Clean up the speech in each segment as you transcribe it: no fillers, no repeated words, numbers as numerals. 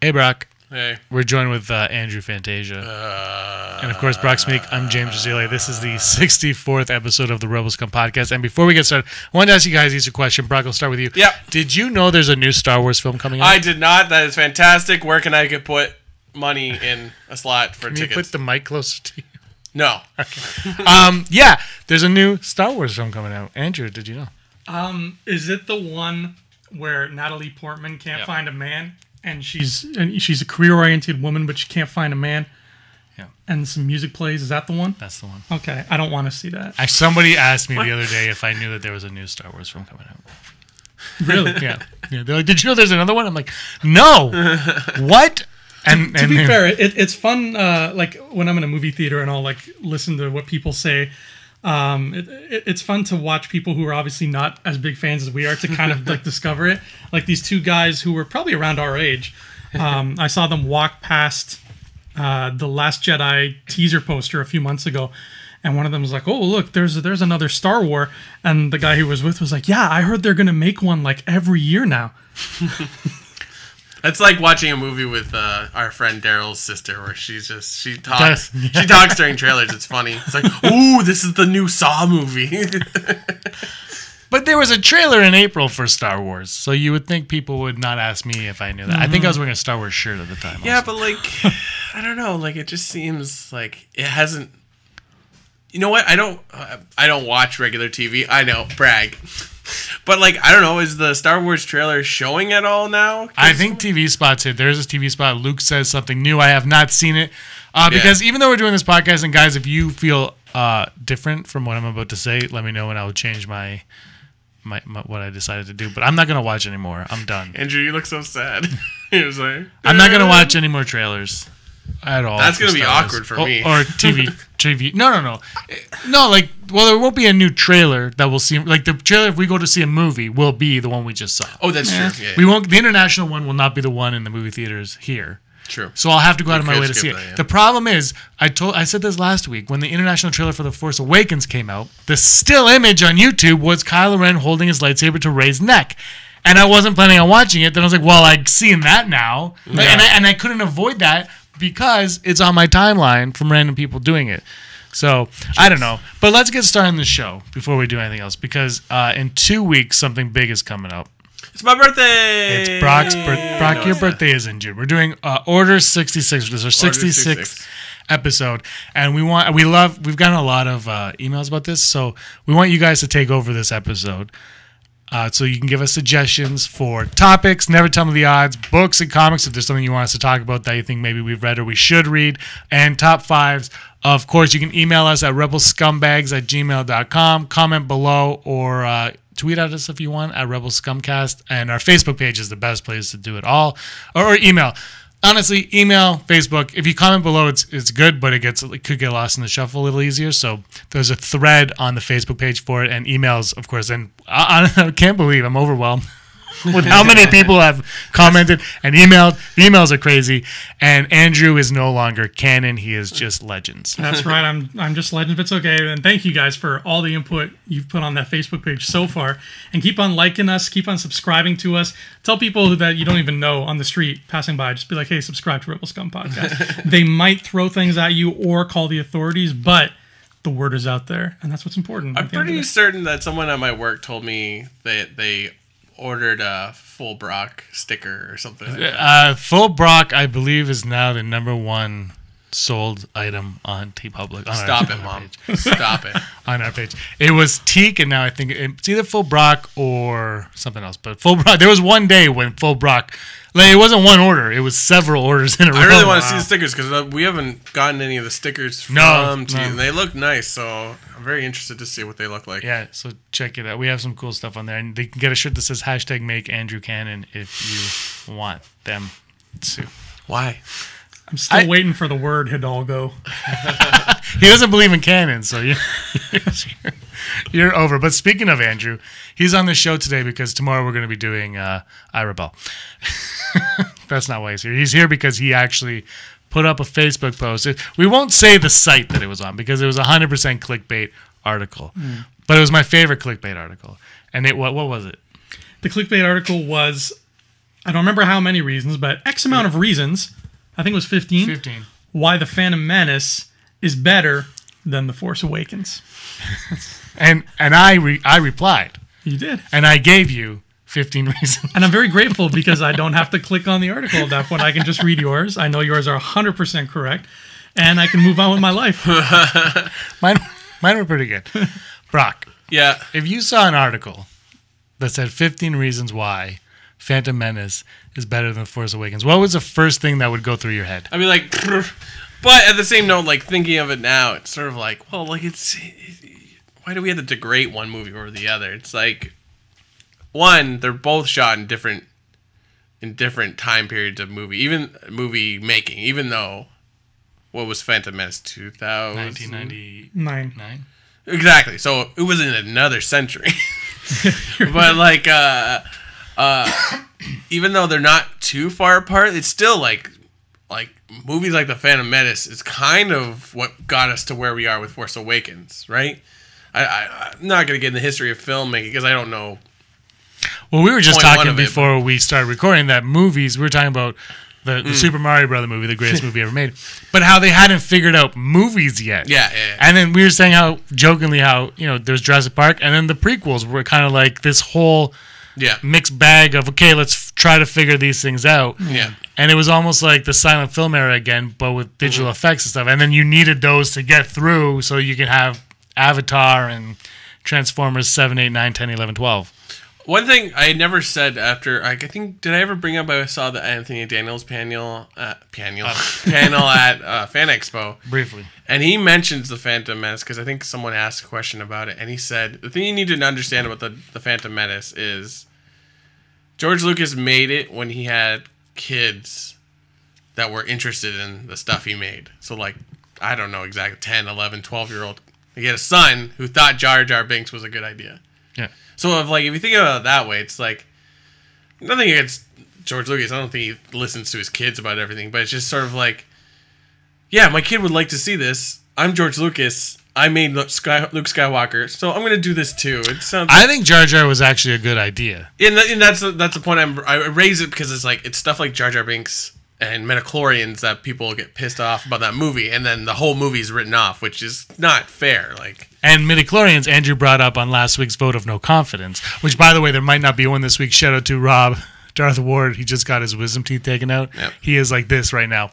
Hey, Brock. Hey. We're joined with Andrew Fantasia. And, of course, Brock Smeek. I'm James Rosile. This is the 64th episode of the Rebel Scum podcast. And before we get started, I wanted to ask you guys each a question. Brock, I'll start with you. Yep. Did you know there's a new Star Wars film coming out? I did not. That is fantastic. Where can I put money in a slot for tickets? Can you put the mic closer to you? No. Okay. Yeah, there's a new Star Wars film coming out. Andrew, did you know? Is it the one where Natalie Portman can't find a man, and she's a career-oriented woman, but she can't find a man? Yeah. And some music plays. Is that the one? That's the one. Okay, I don't want to see that. Somebody asked me the other day if I knew that there was a new Star Wars film coming out. Really? Yeah. They're like, did you know there's another one? I'm like, no. What? And to be fair, it's fun. Like when I'm in a movie theater and I'll like listen to what people say. It's fun to watch people who are obviously not as big fans as we are to kind of like discover it. Like these two guys who were probably around our age. I saw them walk past the Last Jedi teaser poster a few months ago, and one of them was like, "Oh, look, there's another Star Wars," and the guy who was with was like, "Yeah, I heard they're gonna make one like every year now." It's like watching a movie with our friend Daryl's sister, where she talks she talks during trailers. It's funny. It's like, ooh, this is the new Saw movie. But there was a trailer in April for Star Wars, so you would think people would not ask me if I knew that. I think I was wearing a Star Wars shirt at the time. Yeah, also. but like, I don't know. Like, it just seems like it hasn't. You know what? I don't watch regular TV. I know, brag. But like, I don't know. Is the Star Wars trailer showing at all now? I think TV spots hit. There's a TV spot. Luke says something new. I have not seen it because even though we're doing this podcast, and guys, if you feel different from what I'm about to say, let me know and I will change my what I decided to do. But I'm not gonna watch anymore. I'm done. Andrew, you look so sad. He was like, I'm not gonna watch any more trailers at all. That's gonna be awkward for me. Or TV. No. Like, well, there won't be a new trailer that we'll see. Like the trailer, if we go to see a movie, will be the one we just saw. Oh, that's true. Yeah. We won't. The international one will not be the one in the movie theaters here. True. So I'll have to go out of my way to see it. That, yeah. The problem is, I said this last week when the international trailer for The Force Awakens came out. The still image on YouTube was Kylo Ren holding his lightsaber to Rey's neck, and I wasn't planning on watching it. Then I was like, well, I've seen that now, and I couldn't avoid that because it's on my timeline from random people doing it. So I don't know, but let's get started on the show before we do anything else because in 2 weeks something big is coming up. It's my birthday. It's Brock's birthday. Brock, your birthday is in June. We're doing Order 66. This is our 66th episode, and we've gotten a lot of emails about this, so we want you guys to take over this episode. So you can give us suggestions for topics, never tell me the odds, books and comics if there's something you want us to talk about that you think maybe we've read or we should read, and top fives. Of course, you can email us at rebelscumbags@gmail.com, comment below, or tweet at us if you want at Rebel Scumcast. And our Facebook page is the best place to do it all. Or email. Honestly, email, Facebook. If you comment below, it's good, but it could get lost in the shuffle a little easier. So there's a thread on the Facebook page for it, and emails, of course. And I can't believe I'm overwhelmed with how many people have commented and emailed. The emails are crazy. And Andrew is no longer canon. He is just Legends. That's right. I'm just Legends, but it's okay. And thank you guys for all the input you've put on that Facebook page so far. And keep on liking us. Keep on subscribing to us. Tell people that you don't even know on the street passing by. Just be like, hey, subscribe to Rebel Scum Podcast. They might throw things at you or call the authorities, but the word is out there. And that's what's important. I'm pretty certain that someone at my work told me that they ordered a full Brock sticker or something like that. Full Brock, I believe, is now the #1 sold item on TeePublic. Stop it, Mom. Stop it. On our page. It was Teak, and now I think it's either Full Brock or something else. But Full Brock, there was one day when Full Brock, like, it wasn't one order. It was several orders in a row. I really want to see the stickers because we haven't gotten any of the stickers from Teak. And they look nice, so I'm very interested to see what they look like. Yeah, so check it out. We have some cool stuff on there. And they can get a shirt that says #MakeAndrewCanon if you want them to. Why? I'm still waiting for the word Hidalgo. He doesn't believe in canon, so you're over. But speaking of Andrew, he's on the show today because tomorrow we're going to be doing I Rebel. That's not why he's here. He's here because he actually put up a Facebook post. We won't say the site that it was on because it was 100% clickbait article. But it was my favorite clickbait article. And what was it? The clickbait article was I don't remember how many reasons, but X amount of reasons, I think it was 15, 15. why the Phantom Menace is better than the Force Awakens. And I replied. You did. And I gave you 15 reasons. And I'm very grateful because I don't have to click on the article at that point. I can just read yours. I know yours are 100% correct. And I can move on with my life. Mine were pretty good. Brock. Yeah. If you saw an article that said 15 reasons why Phantom Menace is better than Force Awakens, what was the first thing that would go through your head? I mean, like, but at the same note, like, thinking of it now, it's sort of like, well, like, why do we have to degrade one movie over the other? It's like, one, they're both shot in different time periods of movie making, even though, what was Phantom Menace, 2000? 1999. Exactly. So it was in another century. But like, even though they're not too far apart, it's still like movies like the Phantom Menace is kind of what got us to where we are with Force Awakens, right? I'm not going to get in the history of filmmaking because I don't know. Well, we were just talking before we started recording that movies, we were talking about the Super Mario Brother movie, the greatest movie ever made, but how they hadn't figured out movies yet. Yeah. And then we were saying how, jokingly, how, there's Jurassic Park, and then the prequels were kind of like this whole mixed bag of, okay, let's try to figure these things out. Yeah. And it was almost like the silent film era again, but with digital effects and stuff. And then you needed those to get through so you can have Avatar and Transformers 7, 8, 9, 10, 11, 12. One thing I never said after, I think, did I ever bring up I saw the Anthony Daniels panel at Fan Expo? Briefly. And he mentions the Phantom Menace because I think someone asked a question about it. And he said, the thing you need to understand about the Phantom Menace is George Lucas made it when he had kids that were interested in the stuff he made. So, like, I don't know exactly, 10, 11, 12-year-old. He had a son who thought Jar Jar Binks was a good idea. Yeah. So if you think about it that way, it's like nothing against George Lucas. I don't think he listens to his kids about everything, but it's just sort of like, yeah, my kid would like to see this. I'm George Lucas. I made Luke Skywalker, so I'm going to do this too. It sounds. I think Jar Jar was actually a good idea, and that's the point. I raise it because it's stuff like Jar Jar Binks and midichlorians that people get pissed off about that movie, and then the whole movie's written off, which is not fair. And midichlorians, Andrew brought up on last week's vote of no confidence, which, by the way, there might not be one this week. Shout out to Rob, Darth Ward. He just got his wisdom teeth taken out. Yep. He is like this right now.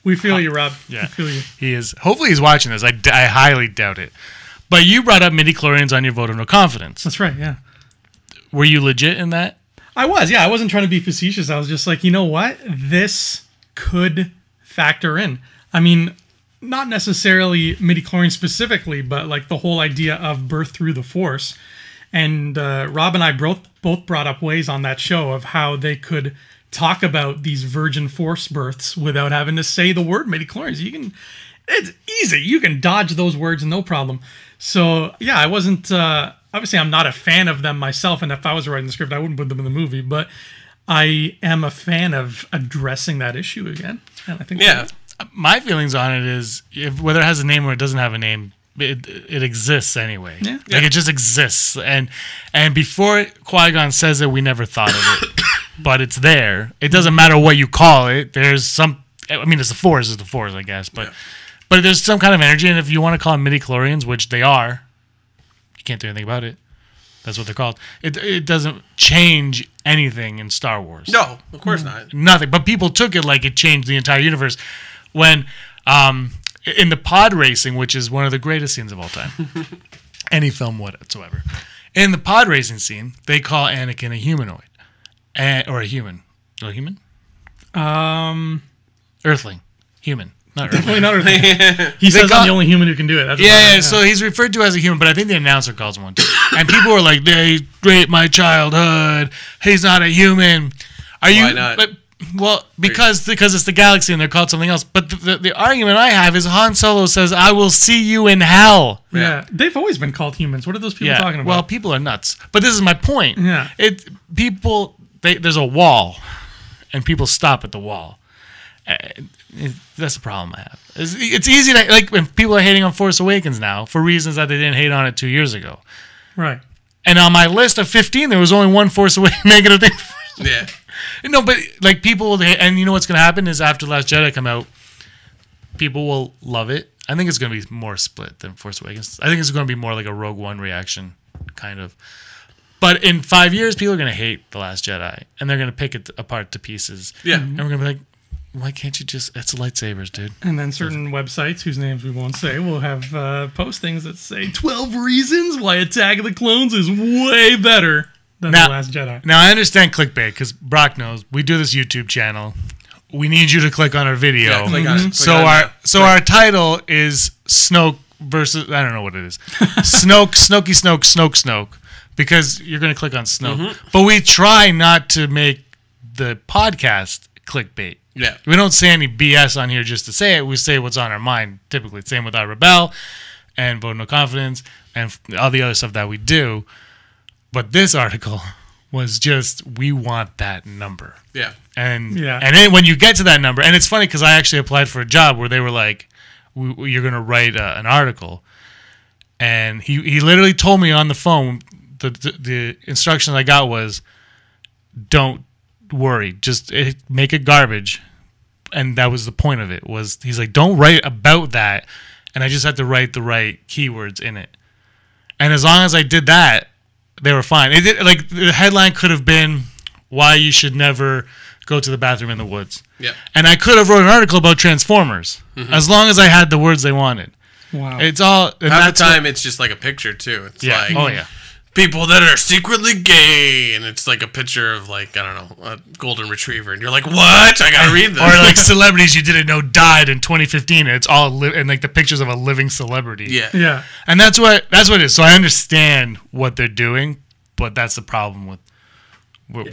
We feel you, Rob. Yeah, we feel you. He is. Hopefully he's watching this. I highly doubt it. But you brought up midichlorians on your vote of no confidence. That's right, yeah. Were you legit in that? I was, yeah. I wasn't trying to be facetious. I was just like, you know what? This could factor in. I mean, not necessarily midichlorians specifically, but like the whole idea of birth through the Force. And Rob and I both brought up ways on that show of how they could talk about these virgin Force births without having to say the word midichlorians. It's easy. You can dodge those words no problem. So, yeah, I wasn't... obviously, I'm not a fan of them myself, and if I was writing the script, I wouldn't put them in the movie, but I am a fan of addressing that issue again. And I think my feelings on it is, whether it has a name or it doesn't have a name, it exists anyway. Yeah. It just exists. And before Qui-Gon says it, we never thought of it. But it's there. It doesn't matter what you call it. There's some... I mean, it's the Force, I guess. But there's some kind of energy, and if you want to call them midichlorians, which they are, you can't do anything about it. That's what they're called. It doesn't change anything in Star Wars. No, of course not. Nothing. But people took it like it changed the entire universe. When, in the pod racing, which is one of the greatest scenes of all time, any film whatsoever, in the pod racing scene, they call Anakin a humanoid. Or a human. Or a human? Earthling. Human. Not Definitely not Earthling. He says I'm the only human who can do it. That's yeah, so he's referred to as a human, but I think the announcer calls him one too. And people were like, they raped my childhood. He's not a human. Why not? Well, because it's the galaxy and they're called something else. But the argument I have is Han Solo says, I will see you in hell. Yeah. They've always been called humans. What are those people talking about? Well, people are nuts. But this is my point. Yeah. There's a wall, and people stop at the wall. That's the problem I have. It's easy to, like, when people are hating on Force Awakens now for reasons that they didn't hate on it 2 years ago. Right. And on my list of 15, there was only one Force Awakens negative thing. Yeah. No, but like people, and you know what's going to happen is after Last Jedi come out, people will love it. I think it's going to be more split than Force Awakens. I think it's going to be more like a Rogue One reaction, kind of. But in 5 years, people are going to hate The Last Jedi, and they're going to pick it apart to pieces. Yeah. And we're going to be like, why can't you just... It's lightsabers, dude. And then certain websites, whose names we won't say, will have postings that say 12 reasons why Attack of the Clones is way better than The Last Jedi. Now, I understand clickbait, because Brock knows. We do this YouTube channel. We need you to click on our video. Yeah, click on it. Our title is Snoke versus... I don't know what it is. Snoke. Because you're going to click on Snoke. Mm-hmm. But we try not to make the podcast clickbait. Yeah. We don't say any BS on here just to say it. We say what's on our mind, typically. Same with our Rebel and Vote No Confidence and all the other stuff that we do. But this article was just, we want that number. Yeah. And then when you get to that number, and it's funny because I actually applied for a job where they were like, you're going to write an article. And he literally told me on the phone, the instructions I got was, don't worry, just make it garbage. And that was the point of it. Was he's like, don't write about that, and I just had to write the right keywords in it. And as long as I did that, they were fine. Like the headline could have been why you should never go to the bathroom in the woods. Yeah. And I could have wrote an article about Transformers as long as I had the words they wanted. Wow. It's all half the time it's just like a picture too. It's like people that are secretly gay, and it's like a picture of like, I don't know, a golden retriever, and you're like, what? I gotta read this. Or like celebrities you didn't know died in 2015, and it's all and like the pictures of a living celebrity. Yeah. And that's what it is. So I understand what they're doing, but that's the problem with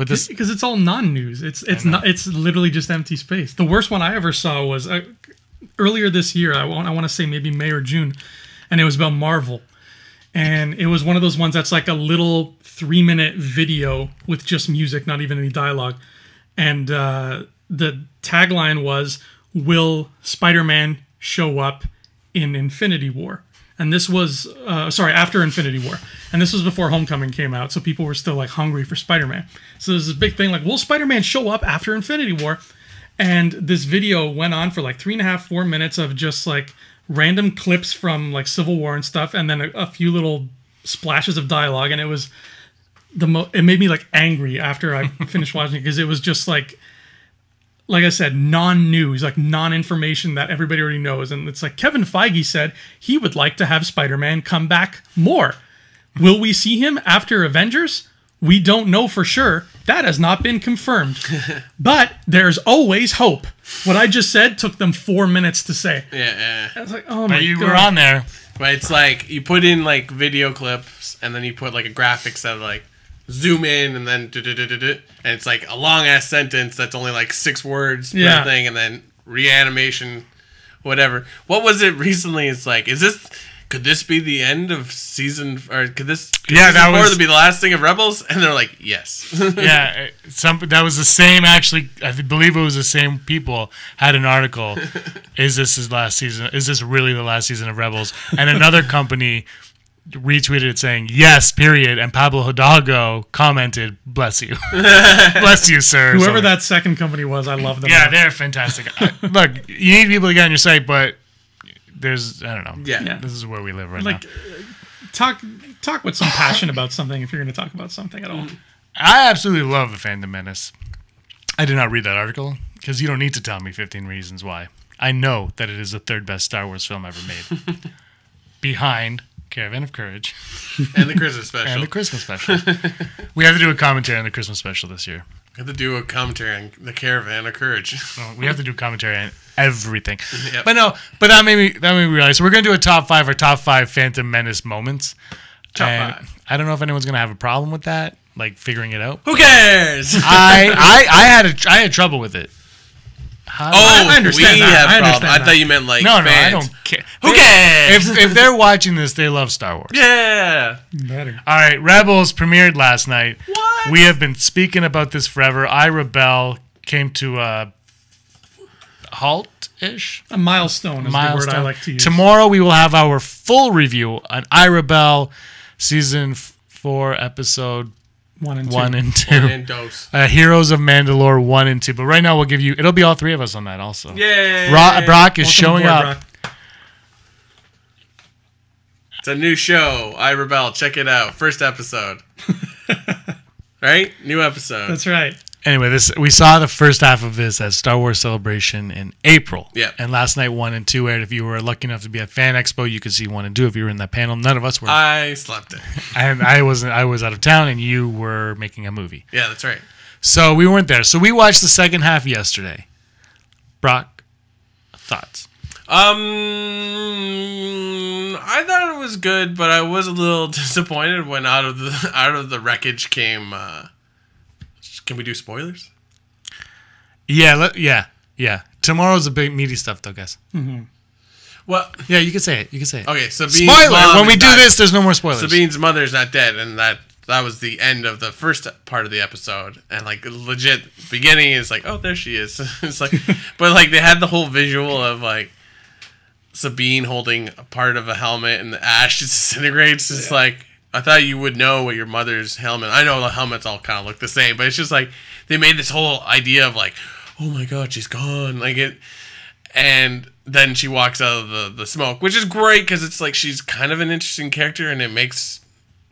this, because it's all non-news. It's literally just empty space. The worst one I ever saw was earlier this year. I want to say maybe May or June, and it was about Marvel. And it was one of those ones that's like a little 3-minute video with just music, not even any dialogue. And the tagline was, will Spider-Man show up in Infinity War? And this was, after Infinity War. And this was before Homecoming came out, so people were still like hungry for Spider-Man. So there's this big thing like, will Spider-Man show up after Infinity War? And this video went on for like 3.5-4 minutes of just like random clips from like Civil War and stuff, and then a few little splashes of dialogue, and it was it made me like angry after I finished watching it, because it was just like I said, non-news, like non-information that everybody already knows. And it's like Kevin Feige said he would like to have Spider-Man come back more. Will we see him after Avengers? We don't know for sure. That has not been confirmed. But there's always hope. What I just said took them 4 minutes to say. Yeah. I was like, oh my God. You were on there. But it's like, you put in like video clips, and then you put like a graphics that like zoom in, and then and it's like a long ass sentence that's only like 6 words per thing, and then reanimation, whatever. What was it recently? It's like, could this be the end of season, or could season 4 be the last thing of Rebels? And they're like, yes. Yeah, that was the same, actually, I believe it was the same people had an article, is this his last season? Is this really the last season of Rebels? And another company retweeted it saying, yes, period. And Pablo Hidalgo commented, bless you. Bless you, sir. Whoever that second company was, I love them. Yeah, they're fantastic. Look, you need people to get on your site, but there's, I don't know. Yeah. This is where we live right now. Talk with some passion about something if you're going to talk about something at all. I absolutely love the Phantom Menace. I did not read that article because you don't need to tell me 15 reasons why. I know that it is the 3rd best Star Wars film ever made. Behind Caravan of Courage. And the Christmas special. And the Christmas special. We have to do a commentary on the Christmas special this year. We have to do a commentary on the Caravan of Courage. We have to do commentary on everything. Yep. But that made me realize. So we're going to do a top 5 Phantom Menace moments. Top 5. I don't know if anyone's going to have a problem with that, like figuring it out. Who cares? I had trouble with it. I understand that. I thought you meant like no, fans. I don't care. Who cares? If they're watching this, they love Star Wars. Yeah. Better. All right, Rebels premiered last night. What? We have been speaking about this forever. I Rebel came to a halt-ish. A milestone is the word I like to use. Tomorrow we will have our full review on I Rebel Season 4, Episode 1 and 2. 1 and 2. And Dose. Heroes of Mandalore 1 and 2. But right now we'll give you. It'll be all three of us on that also. Yay! Brock is Welcome showing aboard, up. Brock. It's a new show. I Rebel. Check it out. First episode. Right? New episode. That's right. Anyway, we saw the first half of this at Star Wars Celebration in April. Yeah. And last night 1 and 2 aired. If you were lucky enough to be at Fan Expo, you could see 1 and 2 if you were in that panel. None of us were. I slept it. And I was out of town, and you were making a movie. Yeah, that's right. So we weren't there. So we watched the second half yesterday. Brock, thoughts? I thought it was good, but I was a little disappointed when out of the wreckage came. Can we do spoilers? Yeah. Tomorrow's the big meaty stuff, though, guys. Mm-hmm. Well, yeah, you can say it. Okay, Sabine's spoiler. mom When we is do not- this, there's no more spoilers. Sabine's mother's not dead, and that was the end of the first part of the episode. And like legit beginning is like, oh, there she is. It's like, but like they had the whole visual of like Sabine holding a part of a helmet, and the ash disintegrates. It's like, I thought you would know what your mother's helmet. I know the helmets all kind of look the same, but it's just like they made this whole idea of like, oh my god, she's gone, like it. And then she walks out of the smoke, which is great because it's like she's kind of an interesting character, and it makes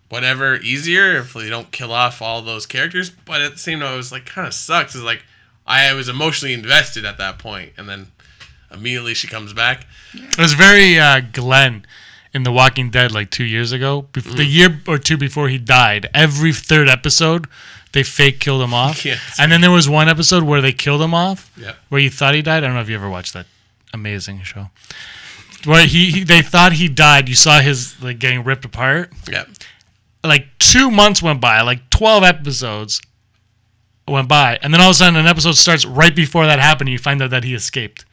whatever easier if they don't kill off all those characters. But at the same time, it was like kind of sucks. It's like I was emotionally invested at that point, and then immediately she comes back. It was very Glenn in The Walking Dead like 2 years ago. The year or two before he died, every third episode, they fake killed him off. Yes. And then there was one episode where they killed him off, Yeah. where you thought he died. I don't know if you ever watched that amazing show. Where they thought he died. You saw his like getting ripped apart. Yeah. Like 2 months went by, like 12 episodes went by, and then all of a sudden an episode starts right before that happened, and you find out that he escaped.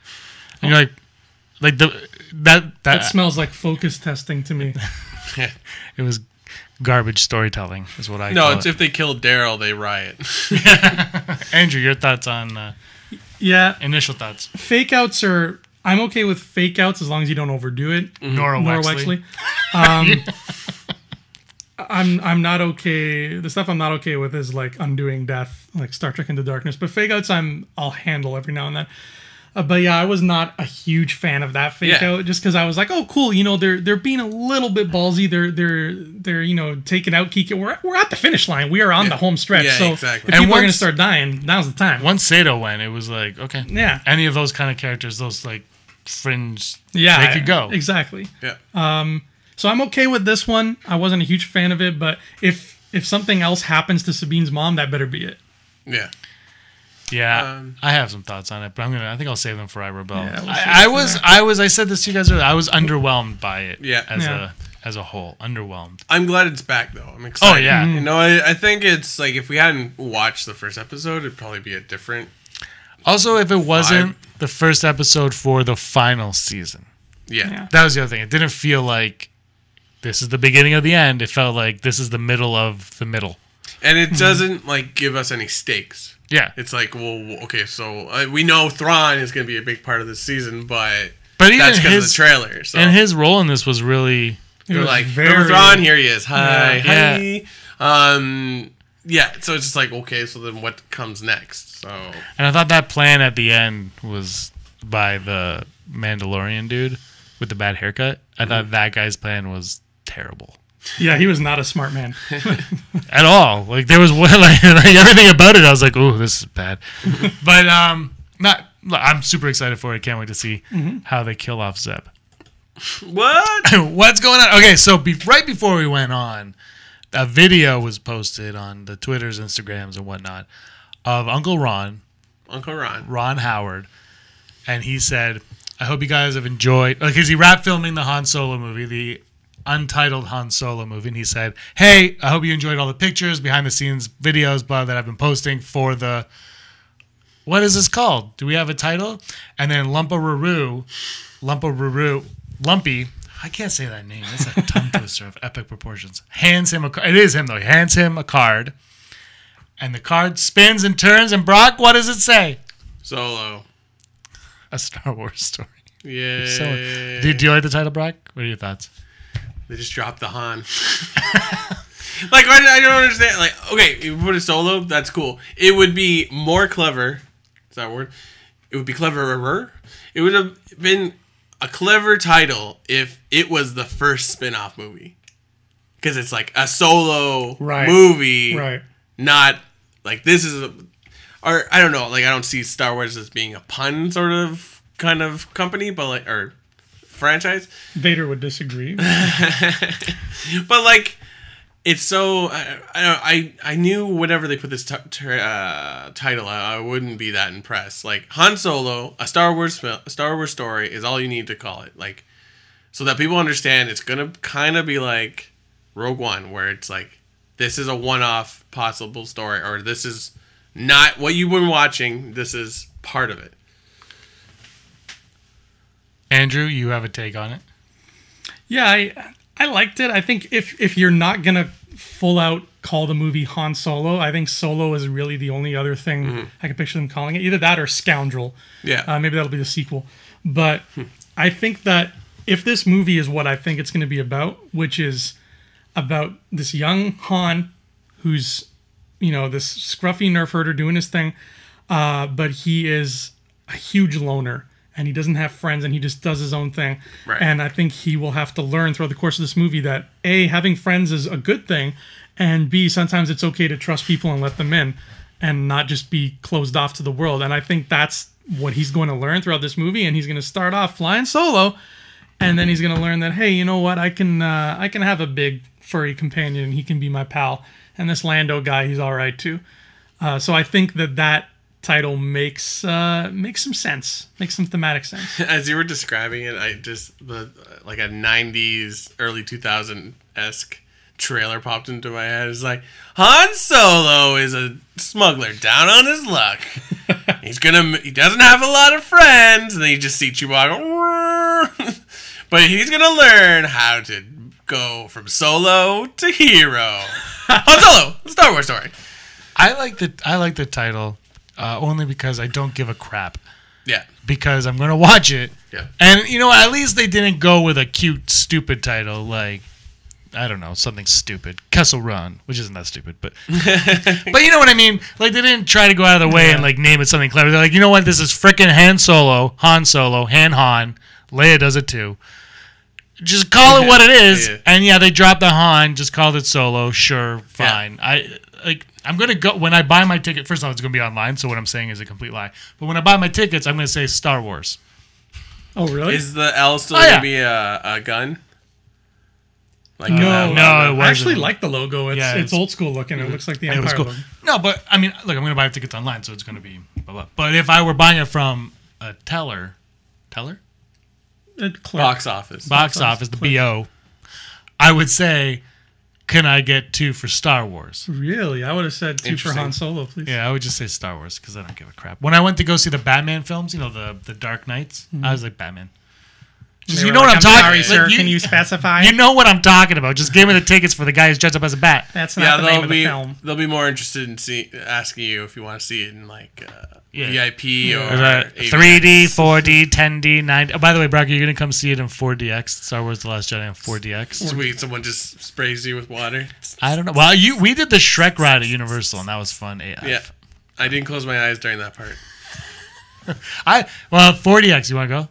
And you're like that Smells like focus testing to me. it was garbage storytelling is what I No, call it's it. if they kill Daryl, they riot. Andrew, your thoughts on Yeah, initial thoughts? fake outs are. I'm okay with fake outs as long as you don't overdo it. Nora Wexley. I'm not okay. The stuff I'm not okay with is like undoing death, like Star Trek Into Darkness. But fake outs, I'll handle every now and then. But yeah, I was not a huge fan of that fake out, just because I was like, oh, cool, they're being a little bit ballsy. They're taking out Kiki. We're at the finish line. We are on the home stretch. Yeah, so exactly. if And people are gonna once- start dying, now's the time. Once Sato went, it was like, okay. Yeah. Any of those kind of characters, those like fringe, Yeah, they could go. Exactly. Yeah. So I'm okay with this one. I wasn't a huge fan of it, but if something else happens to Sabine's mom, that better be it. Yeah. Yeah, I have some thoughts on it, but I think I'll save them for I Rebel. Yeah, we'll I said this to you guys earlier. I was underwhelmed by it. Yeah. As a whole, underwhelmed. I'm glad it's back though. I'm excited. Oh, yeah. You know, I think it's like if we hadn't watched the first episode, it'd probably be a different. Also, if it wasn't the first episode for the final season, Yeah. that was the other thing. It didn't feel like this is the beginning of the end. It felt like this is the middle of the middle. And it doesn't like give us any stakes. Yeah, It's like, well, okay, so we know Thrawn is going to be a big part of this season, but even that's because of the trailer. So. and his role in this was really They're was like, very- remember Thrawn? Here he is. Hi, Yeah. hi. Yeah. So it's just like, okay, so then what comes next? So And I thought that plan at the end was by the Mandalorian dude with the bad haircut. I thought that guy's plan was terrible. Yeah, he was not a smart man. At all. Like there was like everything about it. I was like, "Oh, this is bad." But I'm super excited for it. Can't wait to see how they kill off Zeb. what? What's going on? Okay, so right before we went on, a video was posted on the Twitters, Instagrams, and whatnot of Uncle Ron, Uncle Ron. Ron Howard, and he said, "I hope you guys have enjoyed." Because he wrapped filming the Han Solo movie, the untitled Han Solo movie, and he said, "Hey, I hope you enjoyed all the pictures, behind the scenes videos, blah, that I've been posting for the." What is this called? Do we have a title? And then Lumpy, I can't say that name. It's a tongue twister of epic proportions. Hands him it is him though. He hands him a card, and the card spins and turns. And Brock, what does it say? Solo. A Star Wars story. Yeah. So, do you like the title, Brock? What are your thoughts? They just dropped the Han. Like, I don't understand. Like, okay, you put a Solo, that's cool. It would be more clever. Is that a word? It would be cleverer. It would have been a clever title if it was the first spin-off movie. Because it's like a Solo movie. Right. Not like this is or I don't know, like I don't see Star Wars as being a pun sort of kind of company, but like or franchise. Vader would disagree. But like it's so I knew whenever they put this title I wouldn't be that impressed. Like Han Solo, a Star Wars story is all you need to call it. Like so that people understand it's going to kind of be like Rogue One where it's like this is a one-off possible story, or this is not what you've been watching. This is part of it. Andrew, you have a take on it? Yeah, I liked it. I think if you're not going to full out call the movie Han Solo, I think Solo is really the only other thing I can picture them calling it. Either that or Scoundrel. Yeah. Maybe that'll be the sequel. But I think that if this movie is what I think it's going to be about, which is about this young Han who's, you know, this scruffy nerf herder doing his thing, but he is a huge loner and he doesn't have friends and he just does his own thing. Right. And I think he will have to learn throughout the course of this movie that A, having friends is a good thing, and B, sometimes it's okay to trust people and let them in and not just be closed off to the world. And I think that's what he's going to learn throughout this movie, and he's going to start off flying solo, and then he's going to learn that, hey, you know what, I can have a big furry companion and he can be my pal, and this Lando guy, he's all right too. So I think that title makes some sense, makes some thematic sense. As you were describing it, I just like a 90s early 2000-esque trailer popped into my head. It's like Han Solo is a smuggler down on his luck. He doesn't have a lot of friends, and then you just see Chewbacca. But he's gonna learn how to go from solo to hero. Han Solo, a Star Wars story. I like the title only because I don't give a crap. Yeah. Because I'm gonna watch it. Yeah. And you know, at least they didn't go with a cute, stupid title like, I don't know, something stupid, Kessel Run, which isn't that stupid, but but you know what I mean. Like they didn't try to go out of the way and like name it something clever. They're like, you know what, this is frickin' Han Solo, Han. Leia does it too. Just call it what it is. Yeah. And yeah, they dropped the Han, just called it Solo. Sure, fine. Yeah. I'm gonna go when I buy my ticket. First of all, it's gonna be online, so what I'm saying is a complete lie. But when I buy my tickets, I'm gonna say Star Wars. Oh really? Is the L still gonna be a gun? Like no, I actually wasn't. like the logo. It's old school looking. It looks like the Empire logo. No, but I mean, look, I'm gonna buy the tickets online, so it's gonna be blah, blah. But if I were buying it from a teller. Box office, the BO, I would say, can I get 2 for Star Wars? Really? I would have said 2 for Han Solo, please. Yeah, I would just say Star Wars because I don't give a crap. When I went to go see the Batman films, you know, the Dark Knights, I was like, Batman. Just, you know what I'm talking about. Sorry, sir, can you specify? You know what I'm talking about. Just give me the tickets for the guy who's dressed up as a bat. That's not the name of the film. They'll be more interested in asking you if you want to see it in like VIP or 3D, 4D, 10D, 9D. Oh, by the way, Brock, you're going to come see it in 4DX. Star Wars The Last Jedi in 4DX. Sweet. Someone just sprays you with water. I don't know. Well, we did the Shrek ride at Universal, and that was fun AF. Yeah. I didn't close my eyes during that part. 4DX, you want to go?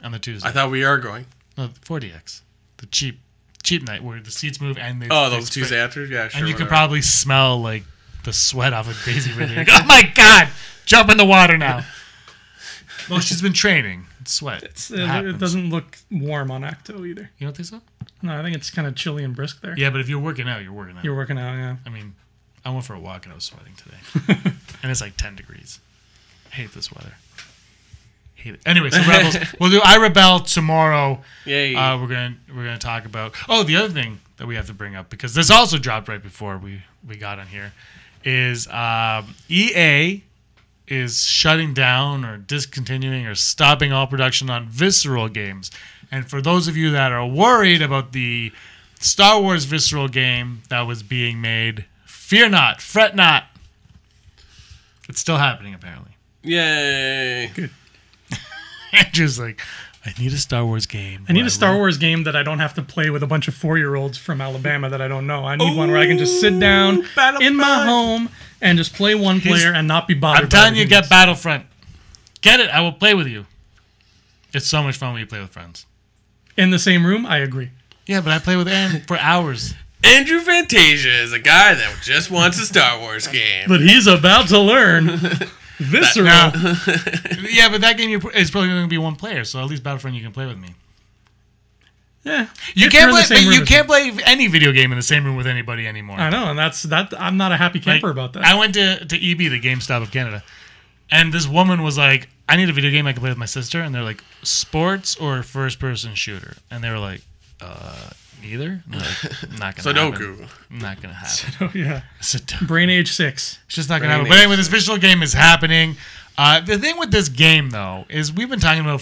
On the Tuesday. I thought we are going. No, 4DX. The cheap night where the seats move and they... those Tuesday after? Yeah, sure. And you could probably smell, like, the sweat off of Daisy Ridley. Like, oh, my God! Jump in the water now. Well, she's been training. It's sweat. It doesn't look warm on Acto either. You don't think so? No, I think it's kind of chilly and brisk there. Yeah, but if you're working out, you're working out. You're working out, yeah. I mean, I went for a walk and I was sweating today. And it's like 10 degrees. I hate this weather. Anyway, so Rebels. We'll do I Rebel tomorrow. Yay. We're gonna talk about. Oh, the other thing that we have to bring up, because this also dropped right before we got on here, is EA is shutting down or discontinuing or stopping all production on Visceral Games. And for those of you that are worried about the Star Wars Visceral game that was being made, fear not, fret not. It's still happening apparently. Yay. Good. Andrew's like, I need a Star Wars game. I need a Star Wars game that I don't have to play with a bunch of 4-year-olds from Alabama that I don't know. I need one where I can just sit down in my home and just play one player and not be bothered. I'm telling you, get Battlefront. Get it. I will play with you. It's so much fun when you play with friends. In the same room, I agree. Yeah, but I play with Aaron for hours. Andrew Fantasia is a guy that just wants a Star Wars game. But he's about to learn Visceral. Yeah, but that game is probably going to be one player, so at least Battlefront you can play with me. Yeah. You can't play any video game in the same room with anybody anymore. I know, and that's that. I'm not a happy camper about that. I went to EB, the GameStop of Canada, and this woman was like, I need a video game I can play with my sister, and they're like, sports or first-person shooter? And they were like, neither? And like, not gonna happen. Not gonna happen. So, yeah. Sudoku. Brain Age 6. It's just not gonna happen. But anyway, this Visceral game is happening. The thing with this game, though, is we've been talking about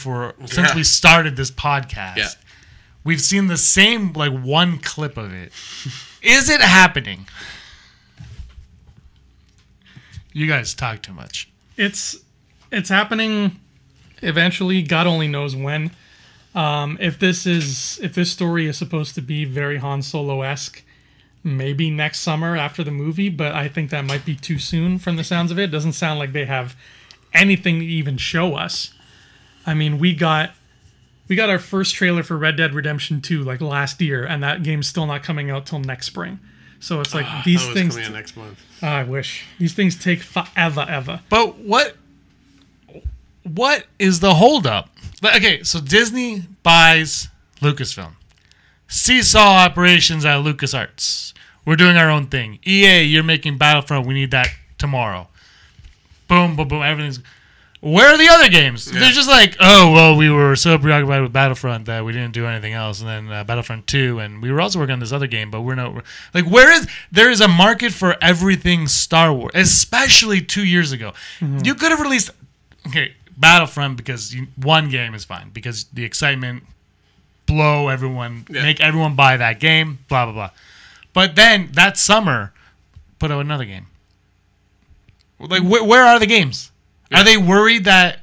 since we started this podcast. Yeah. We've seen the same, like, one clip of it. Is it happening? You guys talk too much. It's happening eventually. God only knows when. If this story is supposed to be very Han Solo-esque, maybe next summer after the movie, but I think that might be too soon from the sounds of it. It doesn't sound like they have anything to even show us. I mean, we got our first trailer for Red Dead Redemption 2 like last year, and that game's still not coming out till next spring. So it's like these things coming out next month. I wish. These things take forever. But what is the holdup? Okay, so Disney buys Lucasfilm. Seesaw operations at LucasArts. We're doing our own thing. EA, you're making Battlefront. We need that tomorrow. Boom, boom, boom. Everything's... Where are the other games? Yeah. They're just like, oh, well, we were so preoccupied with Battlefront that we didn't do anything else. And then Battlefront 2, and we were also working on this other game, but we're not... Like, there is a market for everything Star Wars, especially 2 years ago. Mm-hmm. You could have released... Okay, Battlefront, because one game is fine, because the excitement, blow everyone, make everyone buy that game, blah, blah, blah. But then, that summer, put out another game. Like, where are the games? Yeah. Are they worried that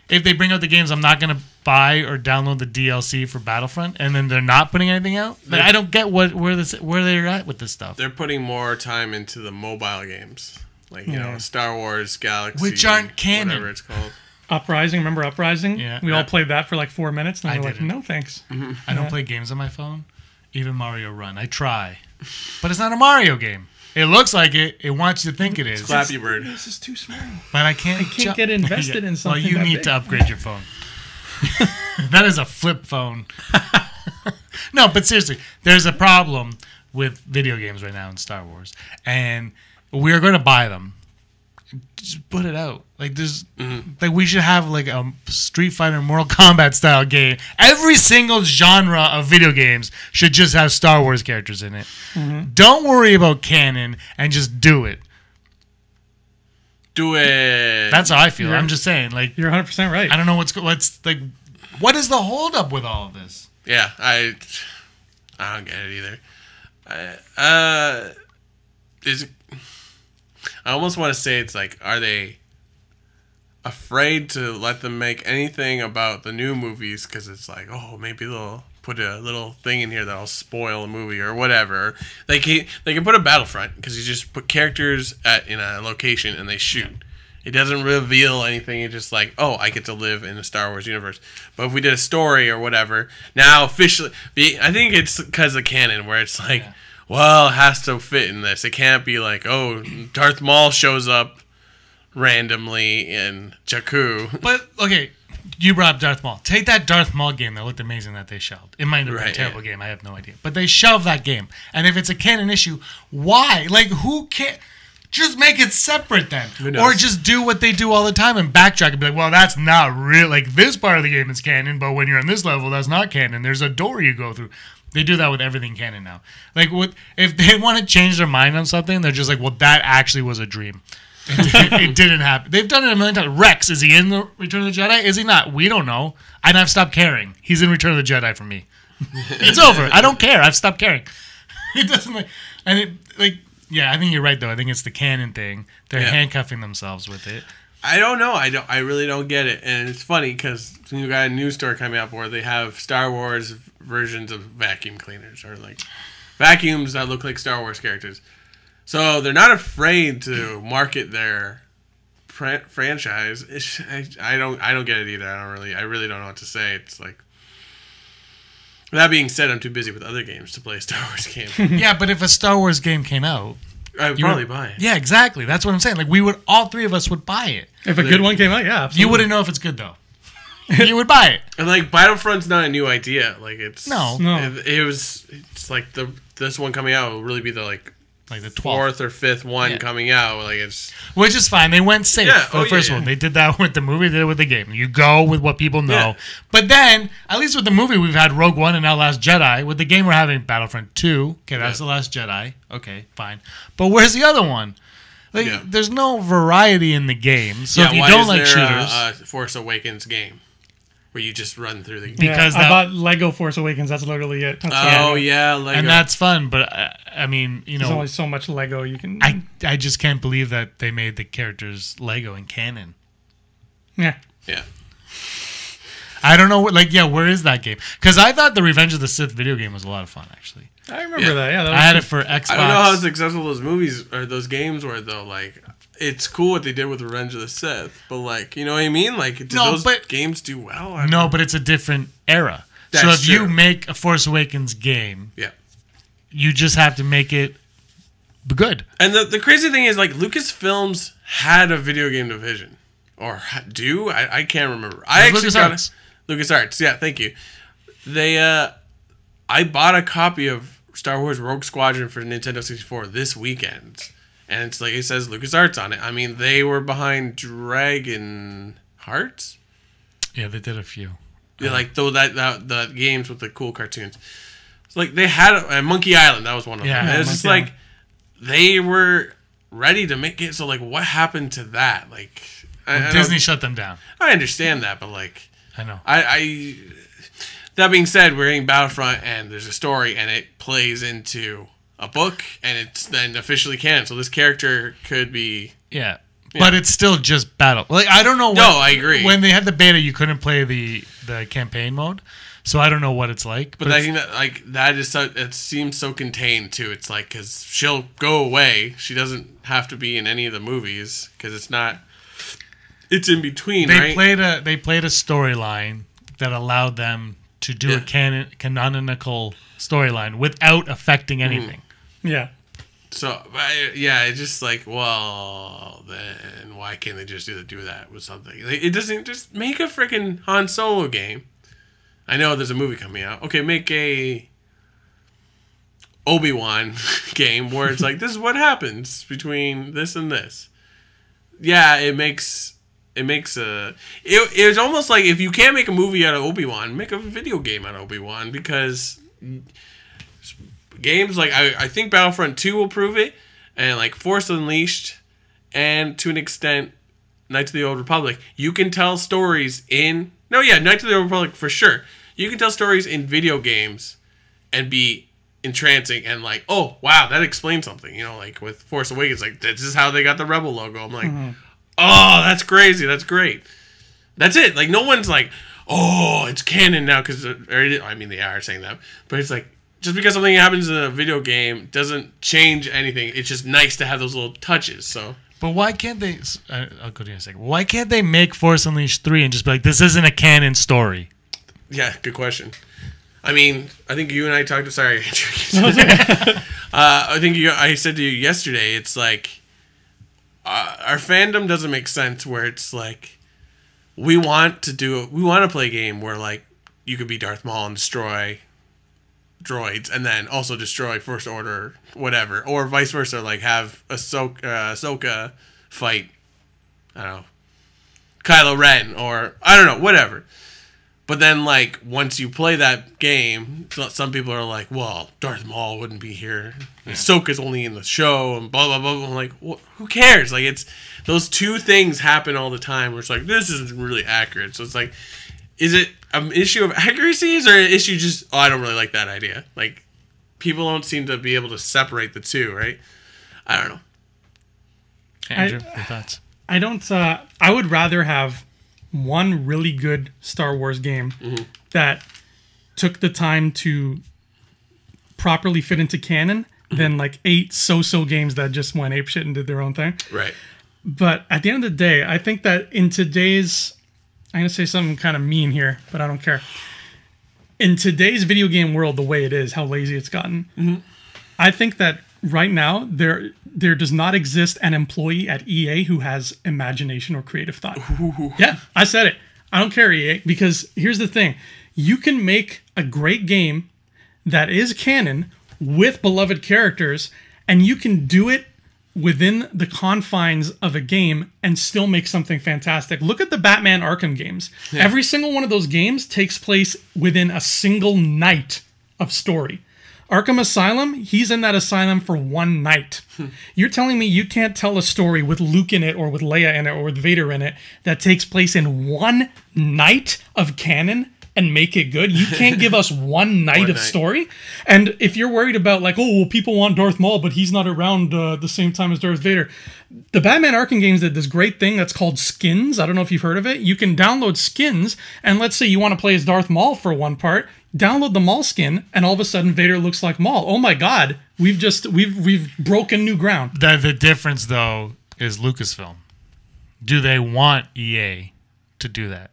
if they bring out the games, I'm not going to buy or download the DLC for Battlefront, and then they're not putting anything out? Like, I don't get where they're at with this stuff. They're putting more time into the mobile games. Like, you know, Star Wars Galaxy. Which aren't canon. Whatever it's called. Uprising, remember Uprising? Yeah. We all played that for like 4 minutes, and we're like, no thanks. Mm-hmm. I don't play games on my phone, even Mario Run. I try. But it's not a Mario game. It looks like it. It wants you to think it is. Flappy Bird. This is too small. But I can't get invested in something. Well, you need to upgrade your phone. That is a flip phone. No, but seriously, there's a problem with video games right now in Star Wars. And we're going to buy them. Just put it out. Like there's, like we should have like a Street Fighter, Mortal Kombat style game. Every single genre of video games should just have Star Wars characters in it. Mm-hmm. Don't worry about canon and just do it. Do it. That's how I feel. I'm just saying. Like you're 100% right. I don't know what's like. What is the holdup with all of this? Yeah, I don't get it either. Is it? I almost want to say it's like, are they afraid to let them make anything about the new movies because it's like, oh, maybe they'll put a little thing in here that'll spoil a movie or whatever. They can put a Battlefront because you just put characters in a location and they shoot. It doesn't reveal anything. It's just like, oh, I get to live in a Star Wars universe. But if we did a story or whatever, now officially, I think it's because of canon where it's like, well, it has to fit in this. It can't be like, oh, Darth Maul shows up randomly in Jakku. But, okay, you brought up Darth Maul. Take that Darth Maul game that looked amazing that they shelved. It might have been a terrible game. I have no idea. But they shelved that game. And if it's a canon issue, why? Like, who can't... Just make it separate then. Or just do what they do all the time and backtrack and be like, well, that's not real. Like, this part of the game is canon, but when you're on this level, that's not canon. There's a door you go through. They do that with everything canon now. Like, if they want to change their mind on something, they're just like, well, that actually was a dream. It didn't happen. They've done it a million times. Rex, is he in the Return of the Jedi? Is he not? We don't know. And I've stopped caring. He's in Return of the Jedi for me. It's over. I don't care. I've stopped caring. It doesn't like... And it, like... Yeah, I think you're right, though. I think it's the canon thing. They're handcuffing themselves with it. I don't know. I really don't get it, and it's funny because you got a new store coming up where they have Star Wars versions of vacuum cleaners or like vacuums that look like Star Wars characters. So they're not afraid to market their franchise. I don't get it either. I really don't know what to say. It's like. That being said, I'm too busy with other games to play a Star Wars game. Yeah, but if a Star Wars game came out, I would probably buy it. Yeah, exactly. That's what I'm saying. Like all three of us would buy it. If a good one came out, yeah, absolutely. You wouldn't know if it's good though. You would buy it. And like Battlefront's not a new idea. Like it's no. It's like this one coming out will really be the the 12th. fourth or fifth one coming out. Like it's which is fine. They went safe for the first one. They did that with the movie. They did it with the game. You go with what people know. Yeah. But then, at least with the movie, we've had Rogue One and now Last Jedi. With the game, we're having Battlefront 2. Okay, that's the Last Jedi. Okay, fine. But where's the other one? There's no variety in the game. So if you don't like shooters, a Force Awakens game where you just run through the because I bought Lego Force Awakens. That's literally it. Lego, and that's fun. But I mean, there's only so much Lego you can. I just can't believe that they made the characters Lego and canon. Yeah. I don't know. Where is that game? Because I thought the Revenge of the Sith video game was a lot of fun. Actually, I remember that. Yeah, I had it for Xbox. I don't know how successful those movies or those games were though. Like. It's cool what they did with Revenge of the Sith, but you know what I mean? Like, did those games do well? No, but it's a different era. That's so if true. you make a Force Awakens game, you just have to make it good. And the crazy thing is, like, Lucasfilms had a video game division, or do I can't remember. I actually LucasArts. LucasArts, yeah, thank you. They I bought a copy of Star Wars Rogue Squadron for Nintendo 64 this weekend. And it's like it says LucasArts on it. I mean, they were behind Dragon Hearts. Yeah, they did a few. Yeah, the games with the cool cartoons. It's like they had Monkey Island. That was one of them. And it's just like they were ready to make it. So like, what happened to that? Like, Disney shut them down. I understand that, but like, I know. I that being said, we're getting Battlefront, and there's a story, and it plays into a book, and it's then officially canon. So this character could be... Yeah. But it's still just battle. Like, I don't know... I agree. When they had the beta, you couldn't play the campaign mode. So I don't know what it's like. But I think that is so... It seems so contained, too. It's like, because she'll go away. She doesn't have to be in any of the movies, because it's not... It's in between, right? They played a storyline that allowed them to do a canonical storyline without affecting anything. Yeah. So, it's just like, well, then why can't they just do that with something? Like, it doesn't just make a freaking Han Solo game. I know there's a movie coming out. Okay, make a Obi-Wan game where it's like, this is what happens between this and this. Yeah, it's almost like if you can't make a movie out of Obi-Wan, make a video game out of Obi-Wan, because games like I think Battlefront 2 will prove it, and like Force Unleashed, and to an extent Knights of the Old Republic, you can tell stories in Knights of the Old Republic for sure. You can tell stories in video games and be entrancing and like, oh wow, that explains something. Like with Force Awakens, like this is how they got the Rebel logo. I'm like, oh, that's crazy, that's great. That's it. Like no one's like, oh, it's canon now because I mean they are saying that, but it's like, just because something happens in a video game doesn't change anything. It's just nice to have those little touches. So, but why can't they? I'll go to you in a second. Why can't they make Force Unleashed 3 and just be like, this isn't a canon story? Yeah, good question. I mean, I think you and I talked. Sorry, I said to you yesterday. It's like our fandom doesn't make sense. Where it's like we want to play a game where like you could be Darth Maul and destroy droids, and then also destroy First Order, whatever, or vice versa. Like have Ahsoka fight, I don't know, Kylo Ren, or I don't know, whatever. But then, like, once you play that game, some people are like, well, Darth Maul wouldn't be here. Yeah. Ahsoka's only in the show, and blah, blah, blah. I'm like, well, who cares? Like, it's those two things happen all the time where it's like, this isn't really accurate. So it's like, is it an issue of accuracies or an issue just, oh, I don't really like that idea? Like, people don't seem to be able to separate the two, right? I don't know. Andrew, your thoughts? I don't. I would rather have one really good Star Wars game that took the time to properly fit into canon than like 8 so-so games that just went apeshit and did their own thing. Right. But at the end of the day, I think that in today's... I'm going to say something kind of mean here, but I don't care. In today's video game world, the way it is, how lazy it's gotten, I think that right now, there does not exist an employee at EA who has imagination or creative thought. Yeah, I said it. I don't care, EA, because here's the thing. You can make a great game that is canon with beloved characters, and you can do it within the confines of a game and still make something fantastic. Look at the Batman Arkham games. Yeah. Every single one of those games takes place within a single night of story. Arkham Asylum, he's in that asylum for one night. You're telling me you can't tell a story with Luke in it or with Leia in it or with Vader in it that takes place in one night of canon and make it good? You can't give us one night of story? And if you're worried about like, oh, well, people want Darth Maul, but he's not around the same time as Darth Vader. The Batman Arkham games did this great thing that's called skins. I don't know if you've heard of it. You can download skins, and let's say you want to play as Darth Maul for one part, download the Maul skin, and all of a sudden Vader looks like Maul. Oh my God, we've broken new ground. The difference though is Lucasfilm. Do they want EA to do that?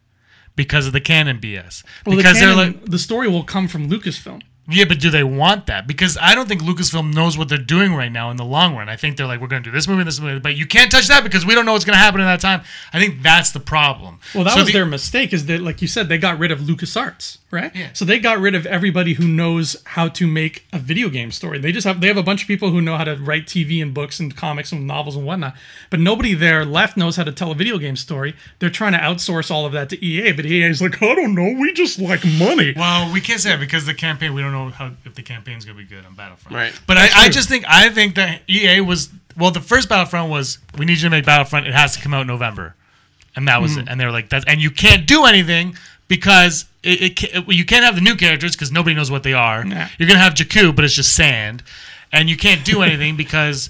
Because of the canon BS. Well, because the story will come from Lucasfilm. Yeah, but do they want that? Because I don't think Lucasfilm knows what they're doing right now in the long run. I think they're like, we're going to do this movie, but you can't touch that because we don't know what's going to happen in that time. I think that's the problem. Well, that was their mistake, is that, like you said, they got rid of LucasArts, right? Yeah. So they got rid of everybody who knows how to make a video game story. They have a bunch of people who know how to write TV and books and comics and novels and whatnot, but nobody there left knows how to tell a video game story. They're trying to outsource all of that to EA, but EA is like, I don't know, we just like money. Well, we can't say that because the campaign, we don't know if the campaign's going to be good on Battlefront. Right. But I think that EA was, well, the first Battlefront was, we need you to make Battlefront, it has to come out in November. And that was it. And they were like, and you can't do anything because you can't have the new characters because nobody knows what they are. Nah. You're going to have Jakku, but it's just sand. And you can't do anything because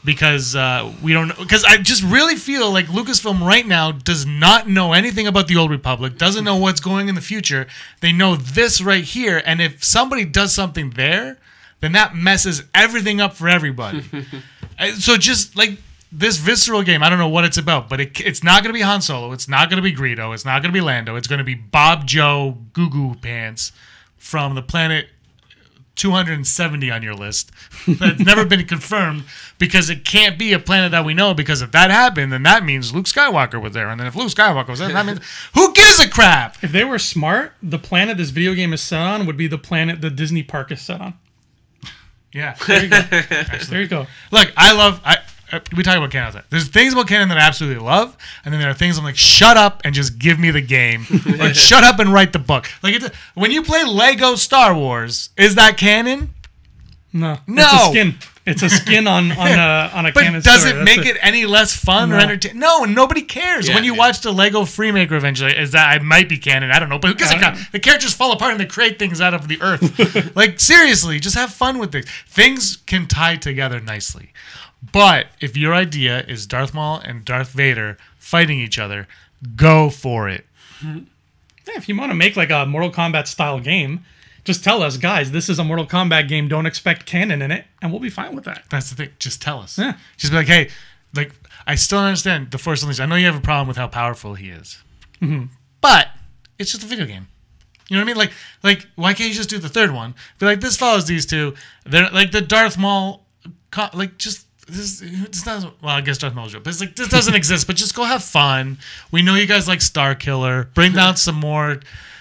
we don't know. Because I just really feel like Lucasfilm right now does not know anything about the Old Republic, doesn't know what's going in the future. They know this right here. And if somebody does something there, then that messes everything up for everybody. So just like this Visceral game, I don't know what it's about, but it's not going to be Han Solo. It's not going to be Greedo. It's not going to be Lando. It's going to be Bob Joe Goo Goo Pants from the planet 270 on your list. That's never been confirmed because it can't be a planet that we know, because if that happened, then that means Luke Skywalker was there. And then if Luke Skywalker was there, that means who gives a crap? If they were smart, the planet this video game is set on would be the planet the Disney park is set on. Yeah. There you go. Actually, there you go. Look, we talk about canon. There's things about canon that I absolutely love, and then there are things I'm like, shut up and just give me the game, or shut up and write the book. Like when you play Lego Star Wars, is that canon? No. No. It's a skin. It's a skin on a canon story. But does it make it any less fun or entertaining? No, and nobody cares. When you watch the Lego Freemaker eventually, is that it might be canon, I don't know, but who gives a crap? The characters fall apart and they create things out of the earth. Like, seriously, just have fun with things. Things can tie together nicely. But if your idea is Darth Maul and Darth Vader fighting each other, go for it. Yeah, if you want to make like a Mortal Kombat style game, just tell us, guys, this is a Mortal Kombat game. Don't expect canon in it, and we'll be fine with that. That's the thing. Just tell us. Yeah. Just be like, hey, like, I still don't understand the Force Unleashed. I know you have a problem with how powerful he is. But it's just a video game. You know what I mean? Like, why can't you just do the third one? Be like, this follows these two. They're like the Darth Maul, like, just... This doesn't, well, I guess Darth Maul's real, but it's like, this doesn't exist, but just go have fun. We know you guys like Star Killer. Bring down some more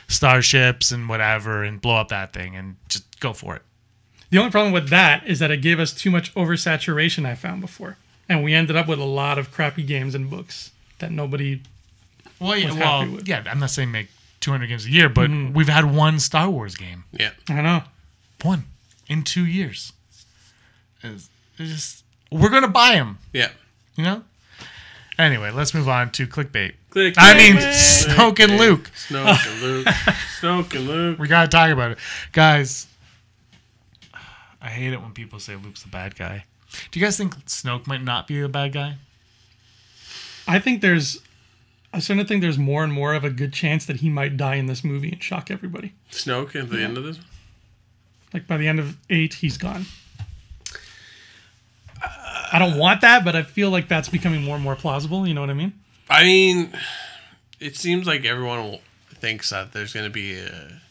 starships and whatever and blow up that thing and just go for it. The only problem with that is that it gave us too much oversaturation, I found before. And we ended up with a lot of crappy games and books that nobody was happy with. Yeah, I'm not saying make 200 games a year, but we've had one Star Wars game. Yeah. I know. One in 2 years. It's just... We're going to buy them. Yeah. You know? Anyway, let's move on to clickbait. Snoke and Luke. Snoke and Luke. Snoke and Luke. We got to talk about it. Guys, I hate it when people say Luke's the bad guy. Do you guys think Snoke might not be the bad guy? I certainly think there's more and more of a good chance that he might die in this movie and shock everybody. Snoke at the end of this? Like, by the end of 8, he's gone. I don't want that, but I feel like that's becoming more and more plausible. You know what I mean? I mean, it seems like everyone thinks that there's going to be a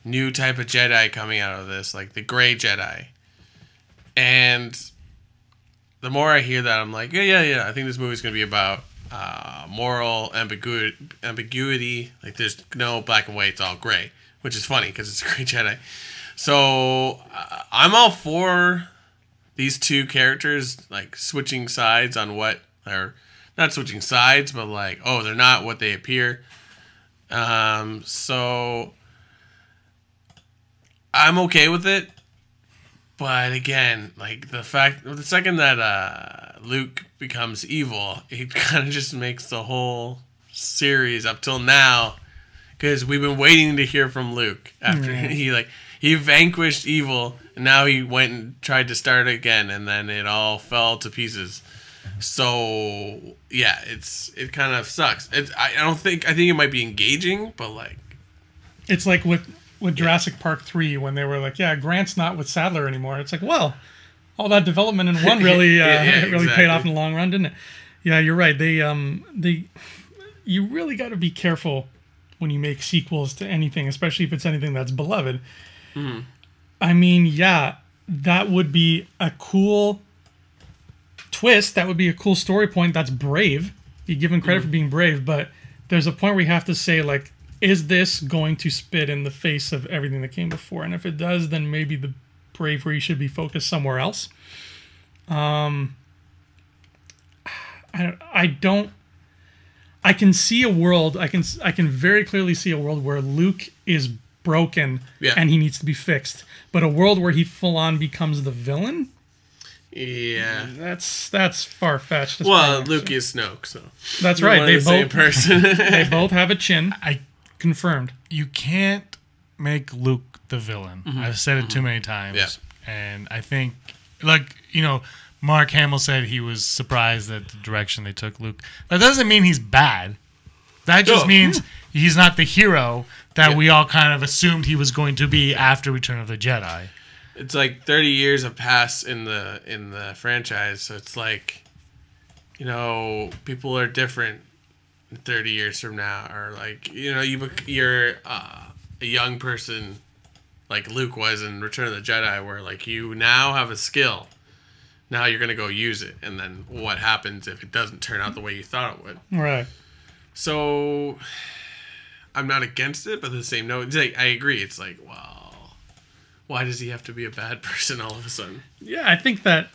new type of Jedi coming out of this, like the Gray Jedi. And the more I hear that, I'm like, yeah. I think this movie's going to be about moral ambiguity. Like, there's no black and white, it's all gray, which is funny because it's a Gray Jedi. So I'm all for these two characters, like, switching sides on what, or not switching sides, but like, oh, they're not what they appear. So I'm okay with it. But again, like, the second that Luke becomes evil, it kind of just makes the whole series up till now, because we've been waiting to hear from Luke after he vanquished evil, and now he went and tried to start again, and then it all fell to pieces. So yeah, it kind of sucks. I think it might be engaging, but like, it's like with Jurassic Park 3 when they were like, yeah, Grant's not with Sadler anymore. It's like, well, all that development in 1 really really paid off in the long run, didn't it? Yeah, you're right. You really got to be careful when you make sequels to anything, especially if it's anything that's beloved. Mm-hmm. I mean, yeah, that would be a cool twist. That would be a cool story point. That's brave. You give him credit for being brave, but there's a point where you have to say, like, is this going to spit in the face of everything that came before? And if it does, then maybe the bravery should be focused somewhere else. I can see a world. I can very clearly see a world where Luke is broken and he needs to be fixed, but a world where he full on becomes the villain. Yeah, that's far fetched. Well, Luke is Snoke, so that's right. They both person. They both have a chin. Confirmed. You can't make Luke the villain. Mm-hmm. I've said it too many times, and I think, like, Mark Hamill said he was surprised at the direction they took Luke. That doesn't mean he's bad. That just means he's not the hero that we all kind of assumed he was going to be after Return of the Jedi. It's like 30 years have passed in the franchise, so it's like, people are different 30 years from now, or like, you're a young person like Luke was in Return of the Jedi, where like you now have a skill. Now you're going to go use it, and then what happens if it doesn't turn out the way you thought it would? Right. So I'm not against it, but the same note, it's like, I agree. It's like, well, why does he have to be a bad person all of a sudden? Yeah, I think that,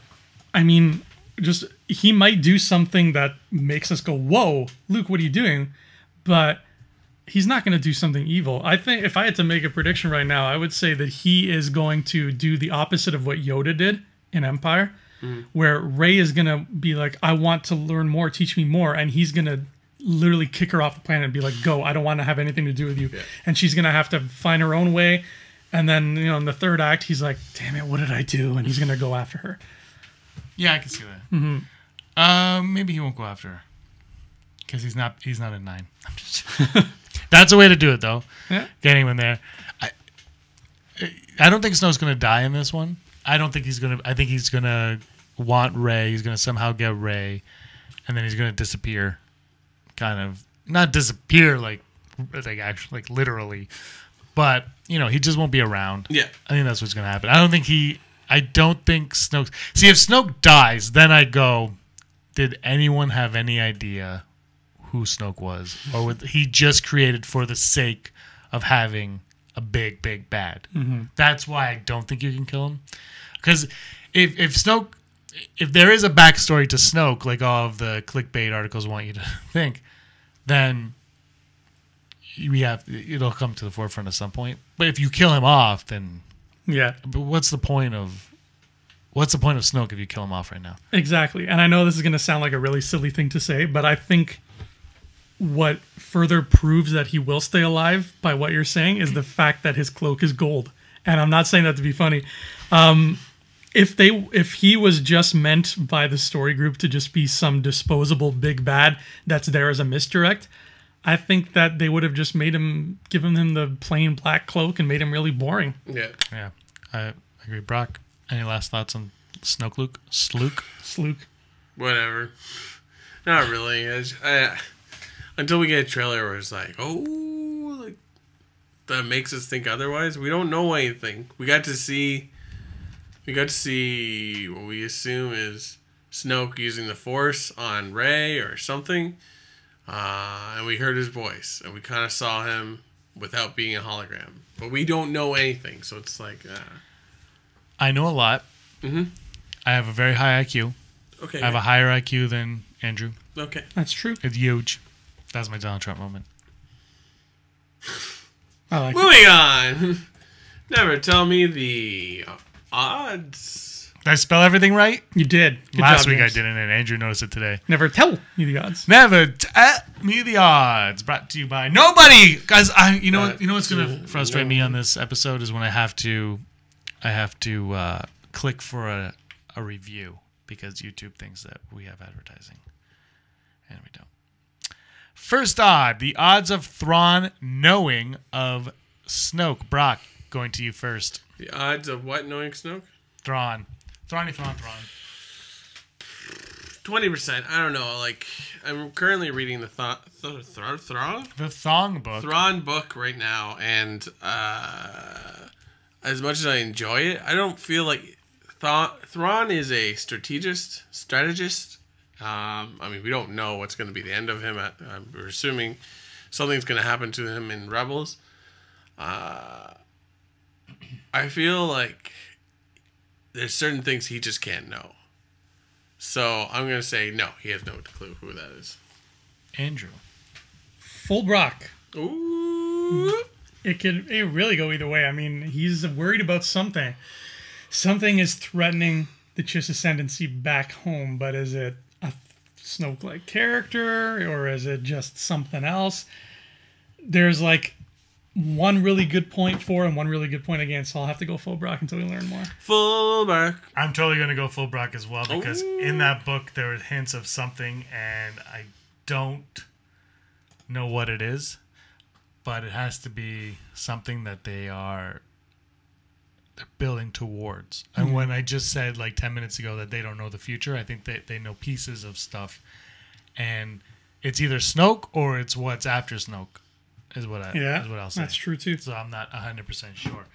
just he might do something that makes us go, whoa, Luke, what are you doing? But he's not going to do something evil. I think if I had to make a prediction right now, I would say that he is going to do the opposite of what Yoda did in Empire, where Rey is going to be like, I want to learn more, teach me more, and he's going to literally kick her off the planet and be like, go, I don't want to have anything to do with you. Yeah. And she's going to have to find her own way. And then, in the third act, he's like, damn it, what did I do? And he's going to go after her. Yeah, I can see that. Mm-hmm. Maybe he won't go after her because he's not a 9. I'm just that's a way to do it, though. Yeah. Getting him in there. I don't think Snoke's going to die in this one. I think he's going to want Rey. He's going to somehow get Rey, and then he's going to disappear. Kind of not disappear like actually, like literally, but he just won't be around. Yeah, I think that's what's going to happen. I don't think Snoke. See, if Snoke dies, then I go, did anyone have any idea who Snoke was, or was he just created for the sake of having a big bad? Mm-hmm. That's why I don't think you can kill him. Because if there is a backstory to Snoke, like all of the clickbait articles want you to think, then it'll come to the forefront at some point. But if you kill him off, then But what's the point of Snoke if you kill him off right now? Exactly. And I know this is going to sound like a really silly thing to say, but I think what further proves that he will stay alive by what you're saying is the fact that his cloak is gold. And I'm not saying that to be funny. if he was just meant by the story group to just be some disposable big bad that's there as a misdirect, I think that they would have just given him the plain black cloak and made him really boring. Yeah. Yeah, I agree. Brock, any last thoughts on Snoke Luke? Slook? Whatever. Not really. Until we get a trailer where it's like, oh, like that makes us think otherwise. We don't know anything. We got to see what we assume is Snoke using the Force on Rey or something. And we heard his voice, and we kind of saw him without being a hologram. But we don't know anything, so it's like... I know a lot. Mm-hmm. I have a very high IQ. Okay. I have a higher IQ than Andrew. Okay. That's true. It's huge. That's my Donald Trump moment. I like Moving on. Never tell me the odds. Did I spell everything right? You did. Good Last job, week James. I didn't, and Andrew noticed it today. Never tell me the odds. Never tell me the odds. Brought to you by nobody, guys. You know what's gonna frustrate me on this episode is when I have to click for a review because YouTube thinks that we have advertising, and we don't. First odd: the odds of Thrawn knowing of Snoke. Brock, going to you first. The odds of what knowing Snoke? Thrawn. 20%. I don't know. Like, I'm currently reading the Thrawn The Thong book. Thrawn book right now, and as much as I enjoy it, I don't feel like Thrawn is a strategist. I mean, we don't know what's going to be the end of him. We're assuming something's going to happen to him in Rebels. I feel like there's certain things he just can't know. So I'm going to say no, he has no clue who that is. Andrew. Full Brock. Ooh. It could really go either way. I mean, he's worried about something. Something is threatening the Chiss ascendancy back home, but is it a Snoke-like character or is it just something else? There's like one really good point for and one really good point against, so I'll have to go full Brock until we learn more. Full Brock. I'm totally going to go full Brock as well because in that book there were hints of something and I don't know what it is, but it has to be something that they're building towards. Mm-hmm. And when I just said like 10 minutes ago that they don't know the future, I think they know pieces of stuff, and it's either Snoke or it's what's after Snoke. Is what I'll say. That's true too. So I'm not 100% sure.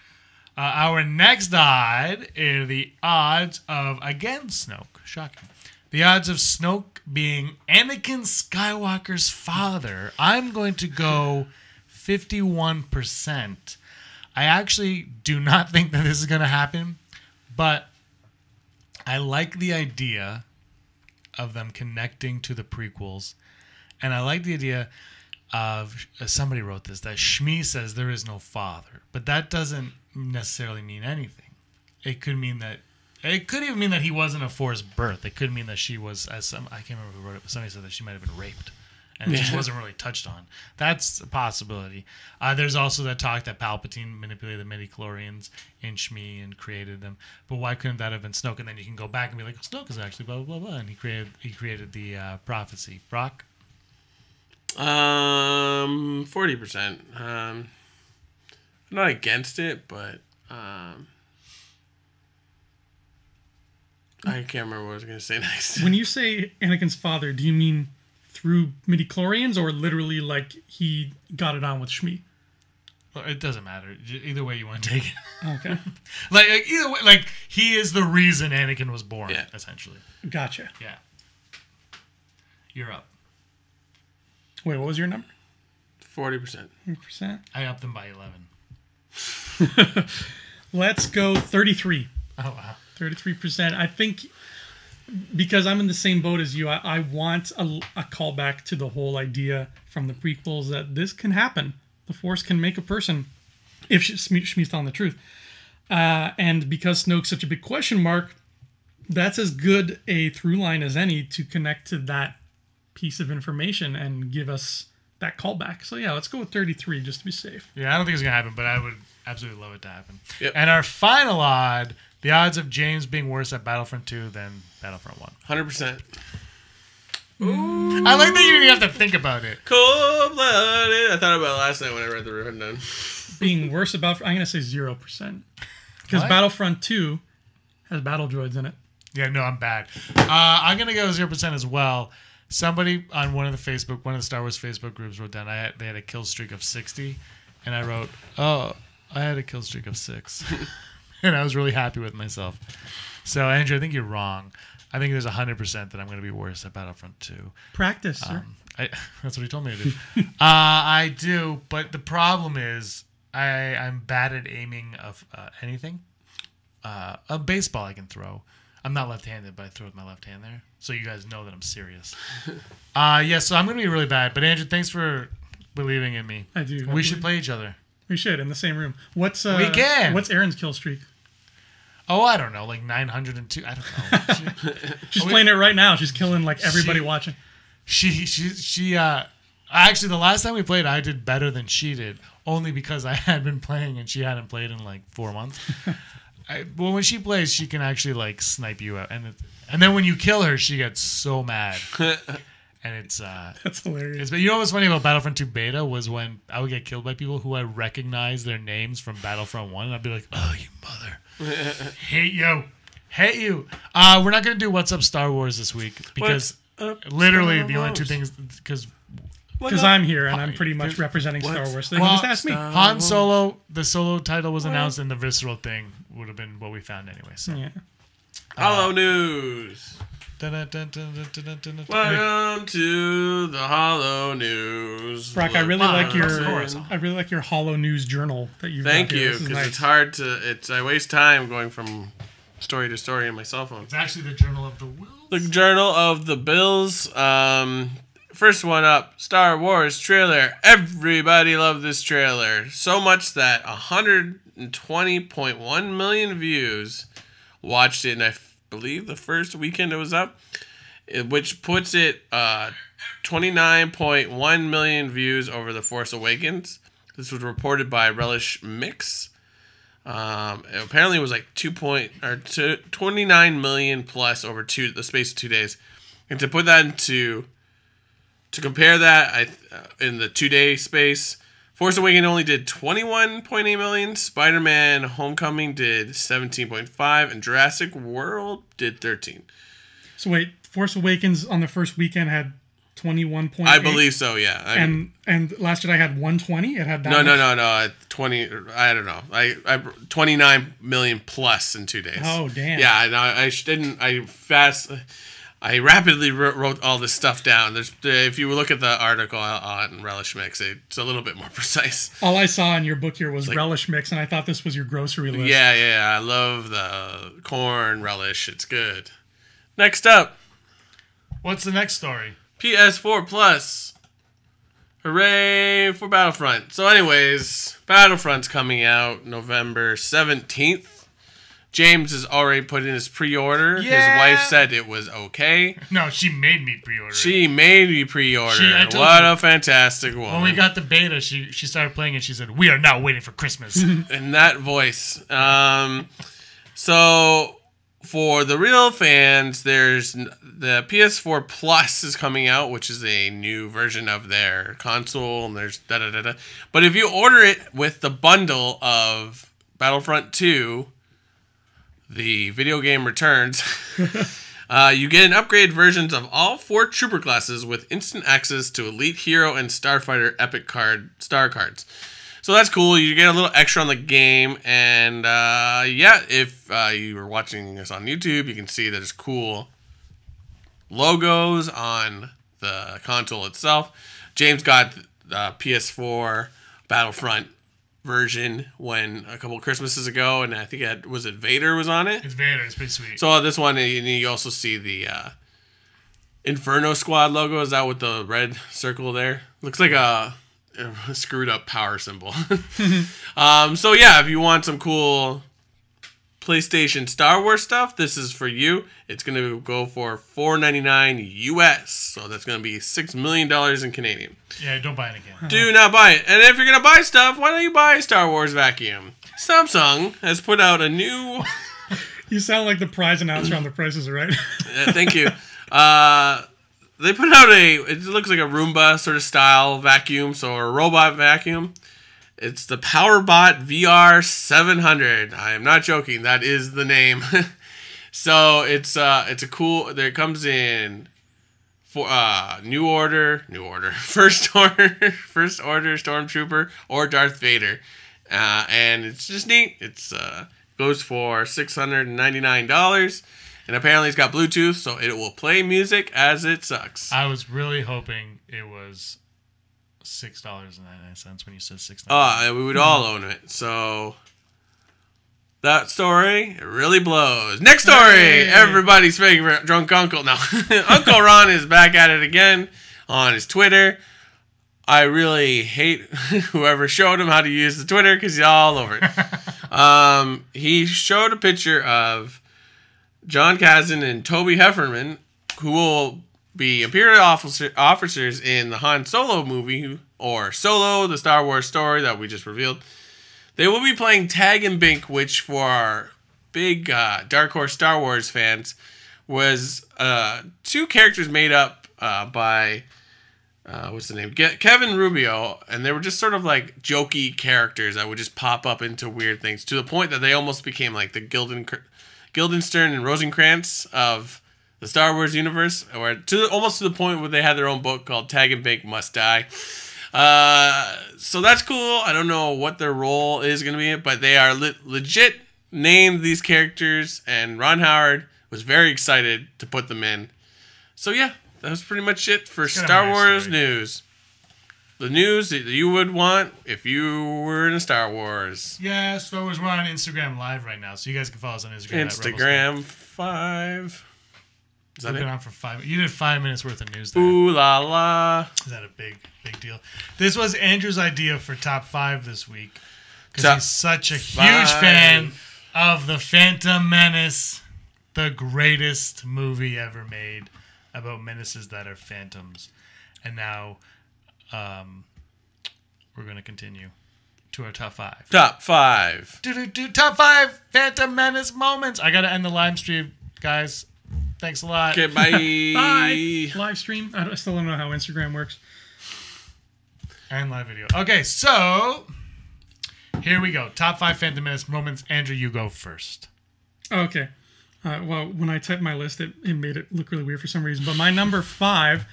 Our next odd are the odds of, again, Snoke. Shocking. The odds of Snoke being Anakin Skywalker's father. I'm going to go 51%. I actually do not think that this is going to happen, but I like the idea of them connecting to the prequels, and I like the idea of somebody wrote this that Shmi says there is no father, but that doesn't necessarily mean anything. It could mean that even mean that he wasn't a forced birth. It could mean that she was, I can't remember who wrote it, but somebody said that she might have been raped and it just wasn't really touched on. That's a possibility. There's also that talk that Palpatine manipulated the midichlorians in Shmi and created them, but why couldn't that have been Snoke? And then you can go back and be like, Snoke is actually blah blah blah blah, and he created the prophecy. Brock. 40%. I'm not against it, but I can't remember what I was going to say next. When you say Anakin's father, do you mean through midichlorians or literally like he got it on with Shmi? Well, it doesn't matter. Either way you want to take it. Okay. like either way, like he is the reason Anakin was born, essentially. Gotcha. Yeah. You're up. Wait, what was your number? 40%. 40%? I upped them by 11. Let's go 33. Oh, wow. 33%. I think because I'm in the same boat as you, I want a callback to the whole idea from the prequels that this can happen. The Force can make a person, if Shmi's telling the truth. And because Snoke's such a big question mark, that's as good a through line as any to connect to that piece of information and give us that callback. So yeah, let's go with 33 just to be safe. Yeah, I don't think it's gonna happen, but I would absolutely love it to happen. Yep. And our final odd, The odds of James being worse at Battlefront 2 than Battlefront 1. 100%. I like that you didn't have to think about it. Cold-blooded. I thought about it last night when I read the rundown. Being worse about... I'm going to say 0%. Because Battlefront 2 has battle droids in it. Yeah, no, I'm bad. I'm going to go 0% as well. Somebody on one of the Star Wars Facebook groups wrote down they had a kill streak of 60. And I wrote, oh, I had a kill streak of 6. And I was really happy with myself. So, Andrew, I think you're wrong. I think there's 100% that I'm going to be worse at Battlefront 2. Practice, sir. That's what he told me to do. I do, but the problem is I'm bad at aiming of anything. A baseball I can throw. I'm not left-handed, but I throw with my left hand there. So you guys know that I'm serious. Yeah, so I'm going to be really bad. But, Andrew, thanks for believing in me. I do. We should play each other. We should, in the same room. We can. What's Erin's kill streak? Oh, I don't know, like 902. I don't know. She's playing it right now. She's killing like everybody watching. She actually the last time we played, I did better than she did, only because I had been playing and she hadn't played in like 4 months. Well, when she plays, she can actually like snipe you out, and then when you kill her, she gets so mad. And it's that's hilarious. But you know what's funny about Battlefront 2 beta was when I would get killed by people who I recognize their names from Battlefront 1, and I'd be like, "Oh, you mother, hate you." We're not gonna do What's Up Star Wars this week because literally the only two things because I'm here and I'm pretty much representing Star Wars. So just ask me. Han Solo, the solo title was announced, and the Visceral thing would have been what we found anyway. So, yeah. Hollow news. Welcome to the Hollow News. Brock, I really like your Hollow News journal that you've Thank you, because it's hard to. I waste time going from story to story on my cell phone. It's actually the Journal of the Wills. The Journal of the Bills. First one up, Star Wars trailer. Everybody loved this trailer so much that 120.1 million views watched it, and I believe the first weekend it was up, which puts it 29.1 million views over the Force Awakens. This was reported by Relish Mix. Apparently it was like 29 million plus over the space of 2 days. And to put that to compare that, in the 2-day space, Force Awakens only did 21.8 million, Spiderman Homecoming did 17.5, and Jurassic World did 13. So wait, Force Awakens on the first weekend had 21.8? I believe so, yeah. And Last Jedi had 120? It had that No. 20, I don't know. I 29 million plus in 2 days. Oh, damn. Yeah, I rapidly wrote all this stuff down. If you look at the article on Relish Mix, it's a little bit more precise. All I saw in your book here was Relish Mix, and I thought this was your grocery list. Yeah. I love the corn relish. It's good. Next up. What's the next story? PS4 Plus. Hooray for Battlefront. So anyways, Battlefront's coming out November 17th. James has already put in his pre-order. Yeah. His wife said it was okay. No, she made me pre-order. She made me pre-order. What a fantastic woman. When we got the beta, she started playing and she said, "We are now waiting for Christmas." In that voice. So for the real fans, there's the PS4 Plus is coming out, which is a new version of their console, and there's da-da-da-da. But if you order it with the bundle of Battlefront 2... the video game returns. You get an upgraded versions of all 4 trooper classes with instant access to Elite Hero and Starfighter Epic Star cards. So that's cool. You get a little extra on the game. And if you were watching this on YouTube, you can see there's cool logos on the console itself. James got the PS4 Battlefront version when a couple Christmases ago, and I think was it Vader was on it? It's Vader. It's pretty sweet. So this one, and you also see the Inferno Squad logo. Is that with the red circle there? Looks like a screwed up power symbol. So yeah, if you want some cool PlayStation Star Wars stuff, this is for you. It's going to go for $4.99 US. So that's going to be $6 million in Canadian. Yeah, don't buy it again. Do not buy it. And if you're going to buy stuff, why don't you buy a Star Wars vacuum? Samsung has put out a new You sound like the prize announcer on The Price is Right. Thank you. They put out it looks like a Roomba sort of style vacuum, so a robot vacuum. It's the PowerBot VR 700. I am not joking. That is the name. So it's a cool. There it comes in for New Order, First Order, Stormtrooper, or Darth Vader, and it's just neat. It's goes for $699. And apparently it's got Bluetooth, so it will play music as it sucks. I was really hoping it was $6.99 when you said $6. We would all own it. So that story really blows. Next story, Hey. Everybody's favorite drunk uncle. No, Uncle Ron is back at it again on his Twitter. I really hate whoever showed him how to use the Twitter because he's all over it. He showed a picture of John Kazan and Toby Heffernan, who will be Imperial officers in the Han Solo movie, or Solo, the Star Wars story that we just revealed. They will be playing Tag and Bink, which for our big Dark Horse Star Wars fans was two characters made up by, what's the name? Kevin Rubio, and they were just sort of like jokey characters that would just pop up into weird things, to the point that they almost became like the Guildenstern and Rosencrantz of the Star Wars universe, or almost to the point where they had their own book called Tag and Bink Must Die. So that's cool. I don't know what their role is going to be, but they are legit named these characters, and Ron Howard was very excited to put them in. So yeah, that was pretty much it for Star Wars news. The news that you would want if you were in Star Wars. Yeah, Star Wars. We're on Instagram Live right now, so you guys can follow us on Instagram. Instagram 5. Is that We've been it? on for 5. You did 5 minutes worth of news there. Ooh la la. Is that a big deal? This was Andrew's idea for top 5 this week, because he's such a huge fan of the Phantom Menace, the greatest movie ever made about menaces that are phantoms. And now we're going to continue to our top 5. Top 5. Top 5 Phantom Menace moments. I got to end the live stream, guys. Thanks a lot. Okay, bye. Bye. Live stream. I still don't know how Instagram works. And live video. Okay, so here we go. Top 5 Phantom Menace moments. Andrew, you go first. Okay. Well, when I typed my list, it made it look really weird for some reason. But my number 5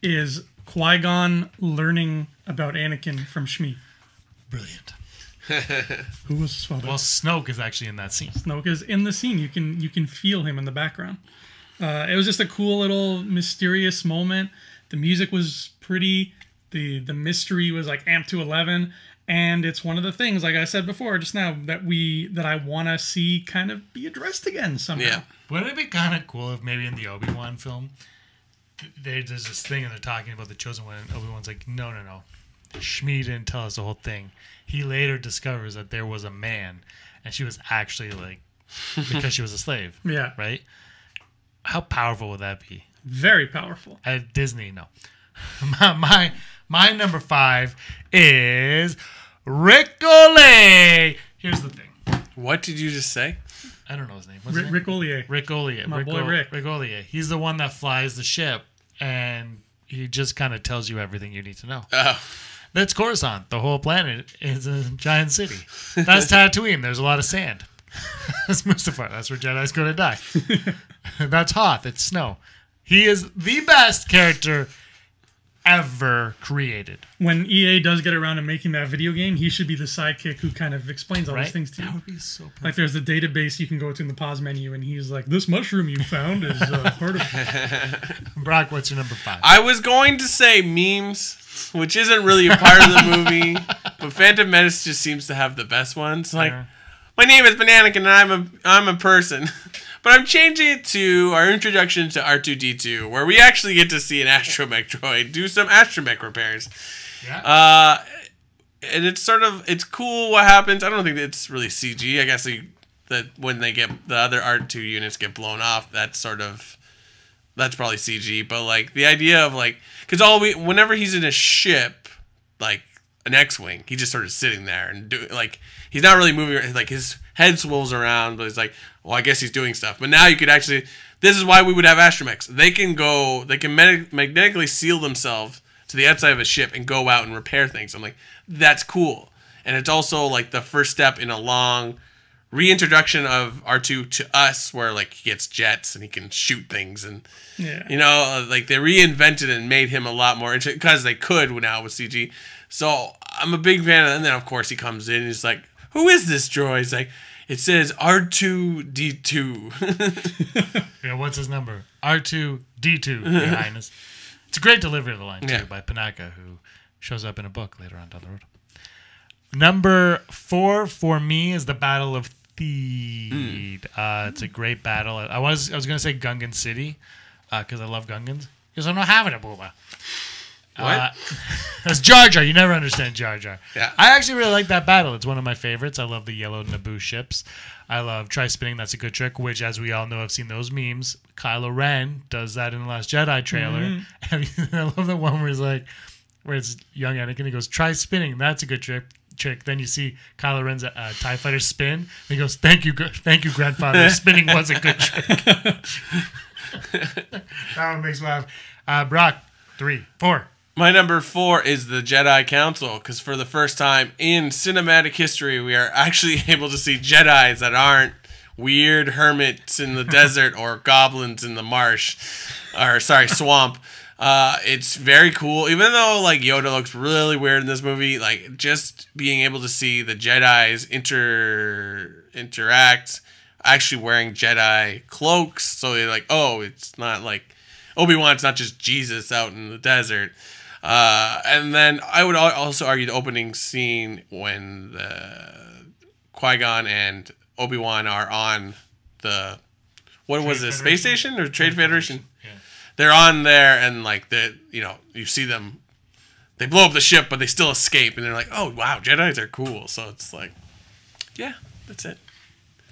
is Qui-Gon learning about Anakin from Shmi. Brilliant. Who was his father? Well, Snoke is actually in that scene. Snoke is in the scene. You can feel him in the background. It was just a cool little mysterious moment. The music was pretty. The mystery was like amped to 11. And it's one of the things, like I said before, just now, that I want to see kind of be addressed again somehow. Yeah. Wouldn't it be kind of cool if maybe in the Obi-Wan film, there's this thing and they're talking about the Chosen One, and Obi-Wan's like, no. Shmi didn't tell us the whole thing. He later discovers that there was a man, and she was actually like, because she was a slave. Yeah. Right? How powerful would that be? Very powerful. At Disney, no. My number 5 is Rick-O-Lay. Here's the thing. What did you just say? I don't know his name. What's his name? Rick Ollier. Rick Ollier. My boy Rick. Rick Ollier. He's the one that flies the ship, and he just kind of tells you everything you need to know. Oh. That's Coruscant. The whole planet is a giant city. That's Tatooine. There's a lot of sand. That's Mustafar. That's where Jedi's going to die. That's Hoth. It's snow. He is the best character ever created. When EA does get around to making that video game, he should be the sidekick who kind of explains all these things to you. That would be so perfect. Like there's the database you can go to in the pause menu, and he's like, "This mushroom you found is part of." Brock, what's your number 5? I was going to say memes, which isn't really a part of the movie, but Phantom Menace just seems to have the best ones. Like, my name is Bananakin, and I'm a person. But I'm changing it to our introduction to R2-D2, where we actually get to see an astromech droid do some astromech repairs. Yeah. And it's cool what happens. I don't think it's really CG. I guess that when they get the other R2 units get blown off, that's probably CG. But like the idea of like, because whenever he's in a ship, like an X-wing. He just sort of sitting there and he's not really moving. Like his head swivels around, but he's like, well, I guess he's doing stuff. But now you could actually. This is why we would have astromechs. They can magnetically seal themselves to the outside of a ship and go out and repair things. I'm like, that's cool. And it's also like the first step in a long reintroduction of R2 to us, where like he gets jets and he can shoot things, and you know, like they reinvented and made him a lot more interesting because they could now with CG. So I'm a big fan of that. And then of course he comes in and he's like, who is this droid? He's like, it says R2D2. Yeah, what's his number? R2D2, Your Highness. It's a great delivery of the line too, by Panaka, who shows up in a book later on down the road. Number 4 for me is the Battle of Theed. It's a great battle. I was gonna say Gungan City, because I love Gungans. Because I'm not having a booba. What? That's Jar Jar. You never understand Jar Jar. Yeah. I actually really like that battle. It's one of my favorites. I love the yellow Naboo ships. I love tri-spinning. That's a good trick, which, as we all know, I've seen those memes. Kylo Ren does that in the Last Jedi trailer. Mm-hmm. I love the one where he's like, where it's young Anakin. He goes, try spinning. That's a good trick. Then you see Kylo Ren's TIE fighter spin. And he goes, thank you, grandfather. Spinning was a good trick. That one makes me laugh. Brock, 3, 4. My number 4 is the Jedi Council, because for the first time in cinematic history, we are actually able to see Jedis that aren't weird hermits in the desert or goblins in the marsh, or sorry, swamp. It's very cool, even though like Yoda looks really weird in this movie. Like just being able to see the Jedis interact, actually wearing Jedi cloaks, so they're like, oh, it's not like Obi-Wan. It's not just Jesus out in the desert. And then I would also argue the opening scene when the Qui-Gon and Obi-Wan are on the space station or Trade Federation. Yeah. They're on there, and like you see them, they blow up the ship, but they still escape, and they're like, oh wow, Jedis are cool. So it's like, yeah, that's it.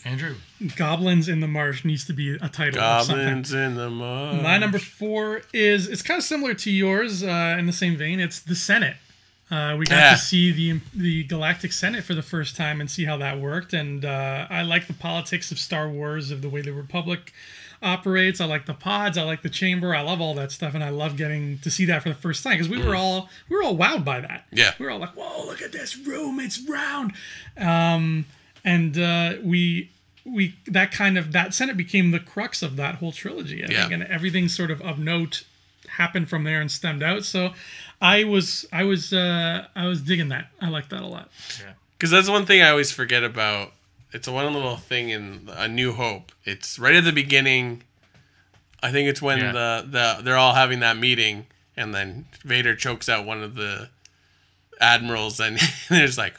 Andrew. Goblins in the Marsh needs to be a title. Goblins in the Marsh. My number 4 it's kind of similar to yours in the same vein. It's the Senate. We got to see the Galactic Senate for the first time and see how that worked. And I like the politics of Star Wars, of the way the Republic operates. I like the pods. I like the chamber. I love all that stuff, and I love getting to see that for the first time because we were all wowed by that. Yeah, we were all like, "Whoa, look at this room! It's round." That Senate became the crux of that whole trilogy, I think, and everything sort of note happened from there and stemmed out. So I was digging that. I like that a lot. Yeah, because that's one thing I always forget about. It's one little thing in A New Hope. It's right at the beginning. I think it's when they're all having that meeting, and then Vader chokes out one of the admirals, and there's like,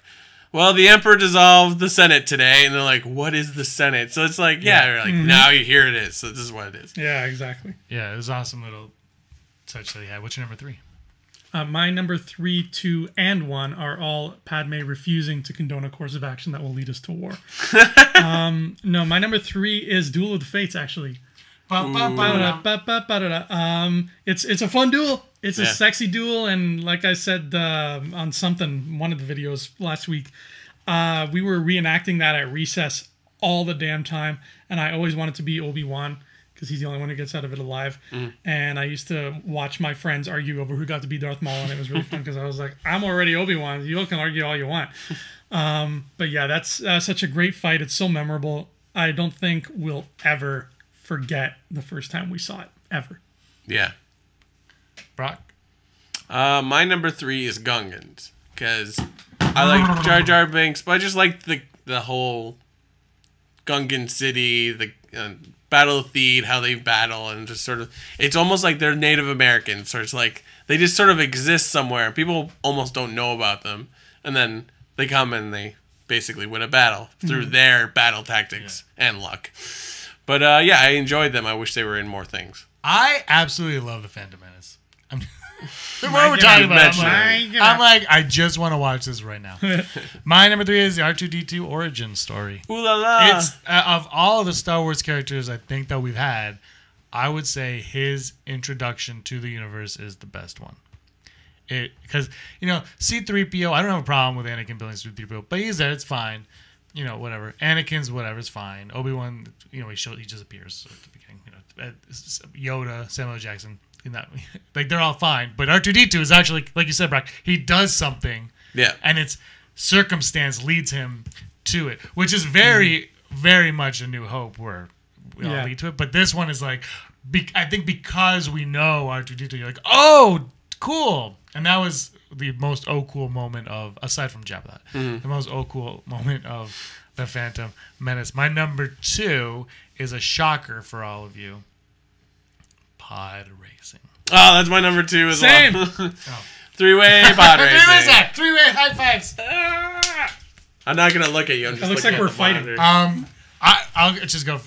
well, the Emperor dissolved the Senate today, and they're like, what is the Senate? So it's like, now here it is. So this is what it is. Yeah, exactly. Yeah, it was an awesome little touch that he had. What's your number 3? My number 3, 2, and 1 are all Padme refusing to condone a course of action that will lead us to war. No, my number 3 is Duel of the Fates, actually. It's a fun duel. It's a sexy duel, and like I said on one of the videos last week, we were reenacting that at recess all the damn time, and I always wanted to be Obi-Wan because he's the only one who gets out of it alive. And I used to watch my friends argue over who got to be Darth Maul, and it was really fun because I was like, I'm already Obi-Wan. You all can argue all you want. But yeah, that's such a great fight. It's so memorable. I don't think we'll ever forget the first time we saw it, ever. Yeah. Brock? My number 3 is Gungans, because I like Jar Jar Binks, but I just like the whole Gungan city, the Battle of Theed, how they battle, and just sort of, it's almost like they're Native Americans, so it's like they just sort of exist somewhere. People almost don't know about them, and then they come and they basically win a battle through their battle tactics and luck. But I enjoyed them. I wish they were in more things. I absolutely love the Phantom Menace. What we're talking about, I'm like, I just want to watch this right now. My number 3 is the R2-D2 origin story. Ooh la la! It's of all the Star Wars characters I think that we've had, I would say his introduction to the universe is the best one. Because, C-3PO, I don't have a problem with Anakin building C-3PO, but he's there, it's fine. Whatever. Anakin's whatever, it's fine. Obi-Wan, he just appears at the beginning. Yoda, Samuel L. Jackson, they're all fine. But R2-D2 is actually, like you said, Brock, he does something. Yeah. And it's circumstance leads him to it, which is very, very much A New Hope where we all lead to it. But this one is like, I think because we know R2-D2, you're like, oh, cool. And that was the most cool moment of, aside from Jabba the Hutt, the most cool moment of the Phantom Menace. My number 2 is a shocker for all of you. Pod racing. Oh, that's my number 2 as Same. well. Three-way pod racing. Three-way high fives. I'm not going to look at you. I'm just It looks looking like at we're the fighting. monitor. I'll just go.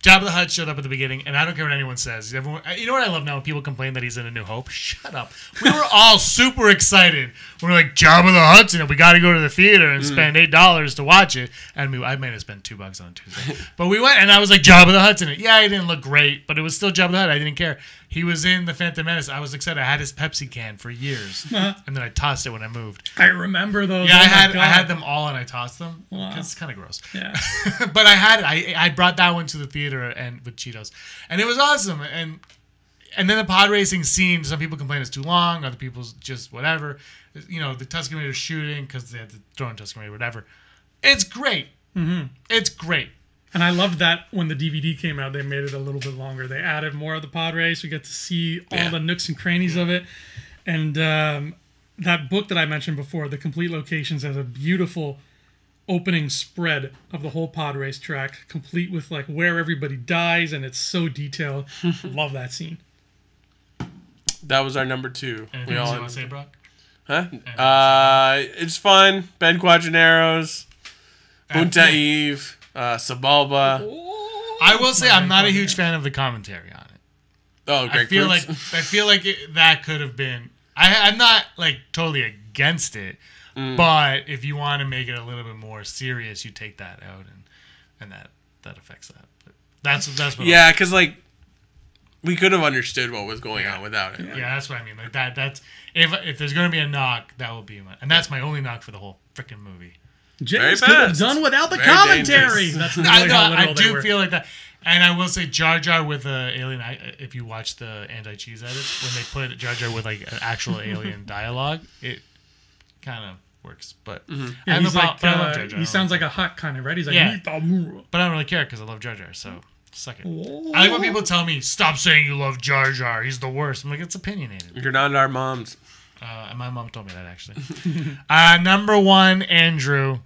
Jabba the Hutt showed up at the beginning, and I don't care what anyone says. Everyone, you know what I love now? When people complain that he's in A New Hope. Shut up. We were all super excited. We were like, Jabba the Hutt's in it. We got to go to the theater and spend $8 to watch it. And I made us spend $2 on Tuesday. But we went, and I was like, Jabba the Hutt's in it. Yeah, he didn't look great, but it was still Jabba the Hutt. I didn't care. He was in the Phantom Menace. I was excited. I had his Pepsi can for years, and then I tossed it when I moved. I remember those. Yeah, I had them all, and I tossed them. Wow. It's kind of gross. Yeah. But I had it. I brought that one to the theater and with Cheetos, and it was awesome. And then the pod racing scene. Some people complain it's too long. Other people's just whatever. The Tusken Raider shooting because they had to throw in Tusken Raider, whatever. It's great. Mm-hmm. It's great. And I loved that when the DVD came out, they made it a little bit longer. They added more of the pod race. We get to see all the nooks and crannies of it. And that book that I mentioned before, The Complete Locations, has a beautiful opening spread of the whole pod race track, complete with like where everybody dies, and it's so detailed. Love that scene. That was our number 2. Anything you want to say, Brock? Huh? It's fun. Ben Quadraneros, Bunta Eve. Sabalba. I will say I'm not a huge fan of the commentary on it. Oh, great! I feel like that could have been. I'm not like totally against it, but if you want to make it a little bit more serious, you take that out, and that affects that. But that's what. Yeah, because like we could have understood what was going on without it. Yeah, that's what I mean. Like that's if there's going to be a knock, that will be and that's my only knock for the whole freaking movie. James could have done without the commentary. That's really I do feel like that. And I will say Jar Jar with the alien, if you watch the anti-cheese edits, when they put Jar Jar with like an actual alien dialogue, it kind of works. But yeah, he's like, he sounds like a Hutt kind of, right? He's like, but I don't really care because I love Jar Jar, so suck it. I like when people tell me, stop saying you love Jar Jar, he's the worst. I'm like, it's opinionated. You're not our moms. My mom told me that, actually. Number 1, Andrew.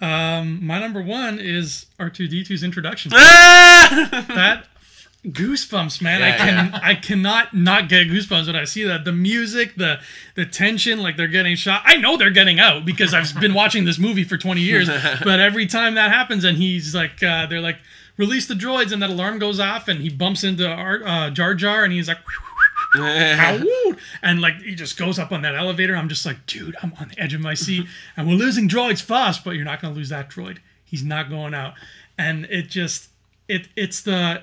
My number 1 is R2-D2's introduction. That goosebumps, man. I cannot not get goosebumps when I see that. The music, the tension, like they're getting shot. I know they're getting out because I've been watching this movie for 20 years. But every time that happens, and he's like, they're like, release the droids, and that alarm goes off, and he bumps into Jar Jar, and he's like, and like he just goes up on that elevator. I'm just like, dude, I'm on the edge of my seat, and we're losing droids fast, but you're not going to lose that droid. He's not going out, and it's the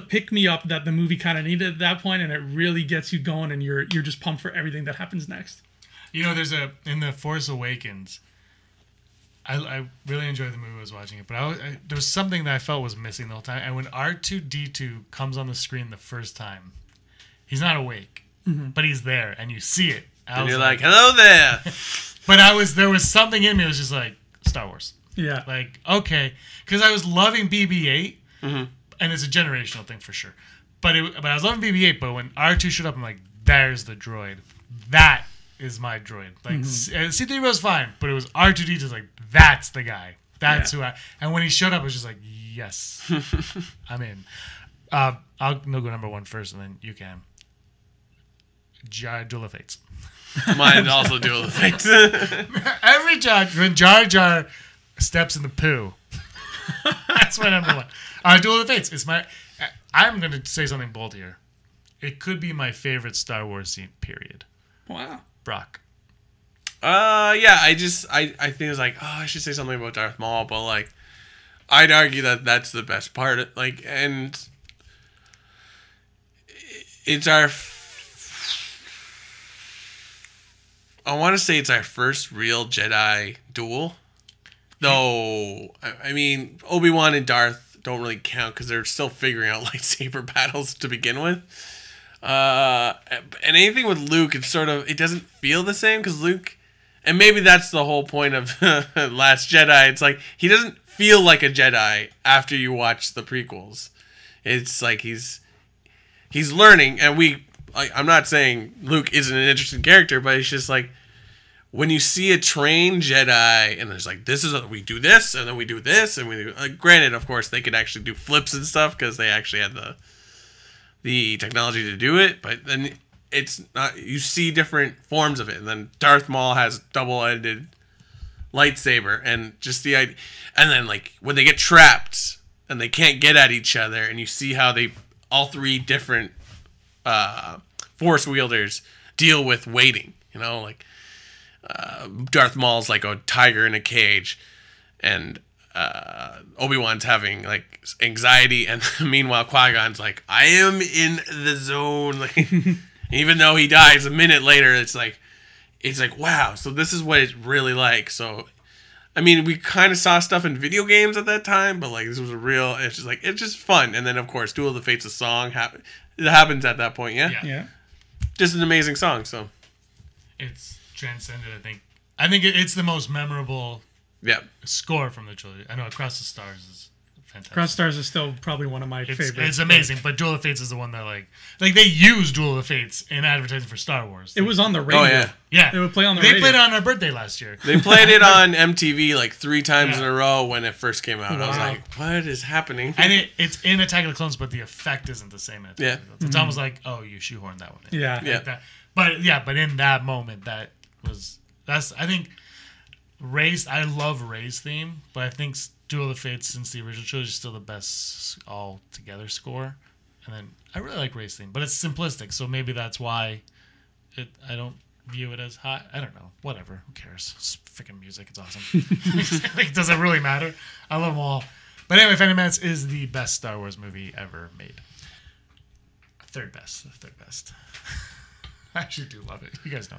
pick me up that the movie kind of needed at that point, and it really gets you going, and you're just pumped for everything that happens next. There's in the Force Awakens. I really enjoyed the movie. I was watching it, but there was something that I felt was missing the whole time. And when R2-D2 comes on the screen the first time, he's not awake, but he's there, and you see it. And you're like, hello there. But there was something in me that was just like, Star Wars. Yeah. Like, okay. Because I was loving BB-8, and it's a generational thing for sure. But I was loving BB-8, but when R2 showed up, I'm like, there's the droid. That is my droid. Like, C-3PO was fine, but it was R2-D2 just like, that's the guy. That's who and when he showed up, I was just like, yes, I'm in. I'll go number 1 first, and then you can. Duel of Fates. Mine also Duel of Fates. When Jar Jar steps in the poo, that's my number 1. Duel of the Fates is I'm going to say something bold here. It could be my favorite Star Wars scene. Period. Wow. Brock. Yeah. I think it's like, I should say something about Darth Maul, but like, I'd argue that that's the best part. Like, and it's our I want to say it's our first real Jedi duel. Though, I mean, Obi-Wan and Darth don't really count because they're still figuring out lightsaber battles to begin with. And anything with Luke, it doesn't feel the same because Luke, and maybe that's the whole point of Last Jedi. It's like he doesn't feel like a Jedi after you watch the prequels. It's like he's learning, and I'm not saying Luke isn't an interesting character, but it's just like when you see a trained Jedi and there's like, we do this and then we do this and we do, granted, of course, they could actually do flips and stuff because they actually had the technology to do it, but then it's not, you see different forms of it. And then Darth Maul has double-ended lightsaber and just the idea, and then like when they get trapped and they can't get at each other and you see how all three different force wielders deal with waiting, like Darth Maul's like a tiger in a cage, and Obi-Wan's having like anxiety, and meanwhile Qui-Gon's like, I am in the zone. Like, even though he dies a minute later, it's like wow, so this is what it's really like. So I mean, we kind of saw stuff in video games at that time, but like this was it's just fun. And then of course Duel of the Fates, a song it happens at that point. Yeah. Just an amazing song. So it's transcended. I think it's the most memorable score from the trilogy. I know Across the Stars is fantastic. Cross Stars is still probably one of my favorites. It's amazing, but Duel of Fates is the one that like they use Duel of Fates in advertising for Star Wars. It was on the radio. Oh yeah. It would play on the radio. They played it on our birthday last year. They played it on MTV like 3 times in a row when it first came out. Wow. I was like, what is happening? And it's in Attack of the Clones, but the effect isn't the same. It's almost like, oh, you shoehorned that one in. Yeah. Like that. But in that moment, I think Rey's. I love Rey's theme, but I think Duel of the Fates, since the original trilogy, is still the best all together score. And then I really like Rey's theme, but it's simplistic, so maybe that's why I don't view it as high. I don't know. Whatever. Who cares? It's freaking music. It's awesome. Like, does it really matter? I love them all. But anyway, Phantom Menace is the best Star Wars movie ever made. Third best. I actually do love it. You guys know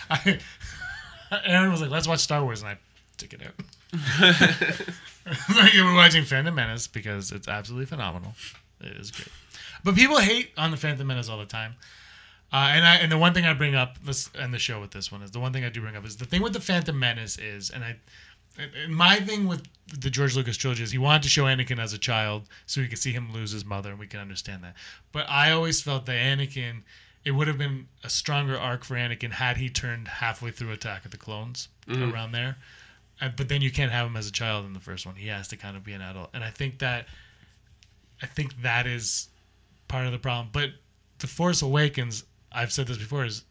that. Aaron was like, let's watch Star Wars, and I took it out. Like, we're watching Phantom Menace because it's absolutely phenomenal. It is great. But people hate on the Phantom Menace all the time. And the one thing I bring up, let's end the show with this one, is the one thing I do bring up is the thing with the Phantom Menace is, and my thing with the George Lucas trilogy is he wanted to show Anakin as a child so we could see him lose his mother, and we can understand that. But I always felt that Anakin, it would have been a stronger arc for Anakin had he turned halfway through Attack of the Clones, around there. But then you can't have him as a child in the first one. He has to kind of be an adult. And I think that is part of the problem. But The Force Awakens, I've said this before, is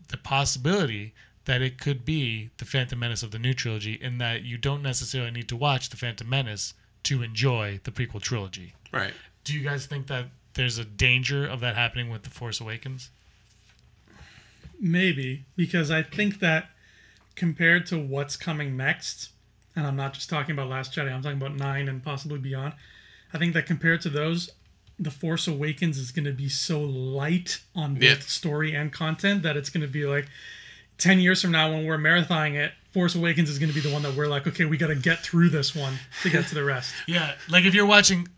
the possibility that it could be the Phantom Menace of the new trilogy, in that you don't necessarily need to watch the Phantom Menace to enjoy the prequel trilogy. Right. Do you guys think that there's a danger of that happening with The Force Awakens? Maybe, because I think that compared to what's coming next, and I'm not just talking about Last Jedi, I'm talking about 9 and possibly beyond, I think that compared to those, The Force Awakens is going to be so light on both story and content that it's going to be like 10 years from now when we're marathoning it, Force Awakens is going to be the one that we're like, okay, we got to get through this one to get to the rest. Yeah, like if you're watching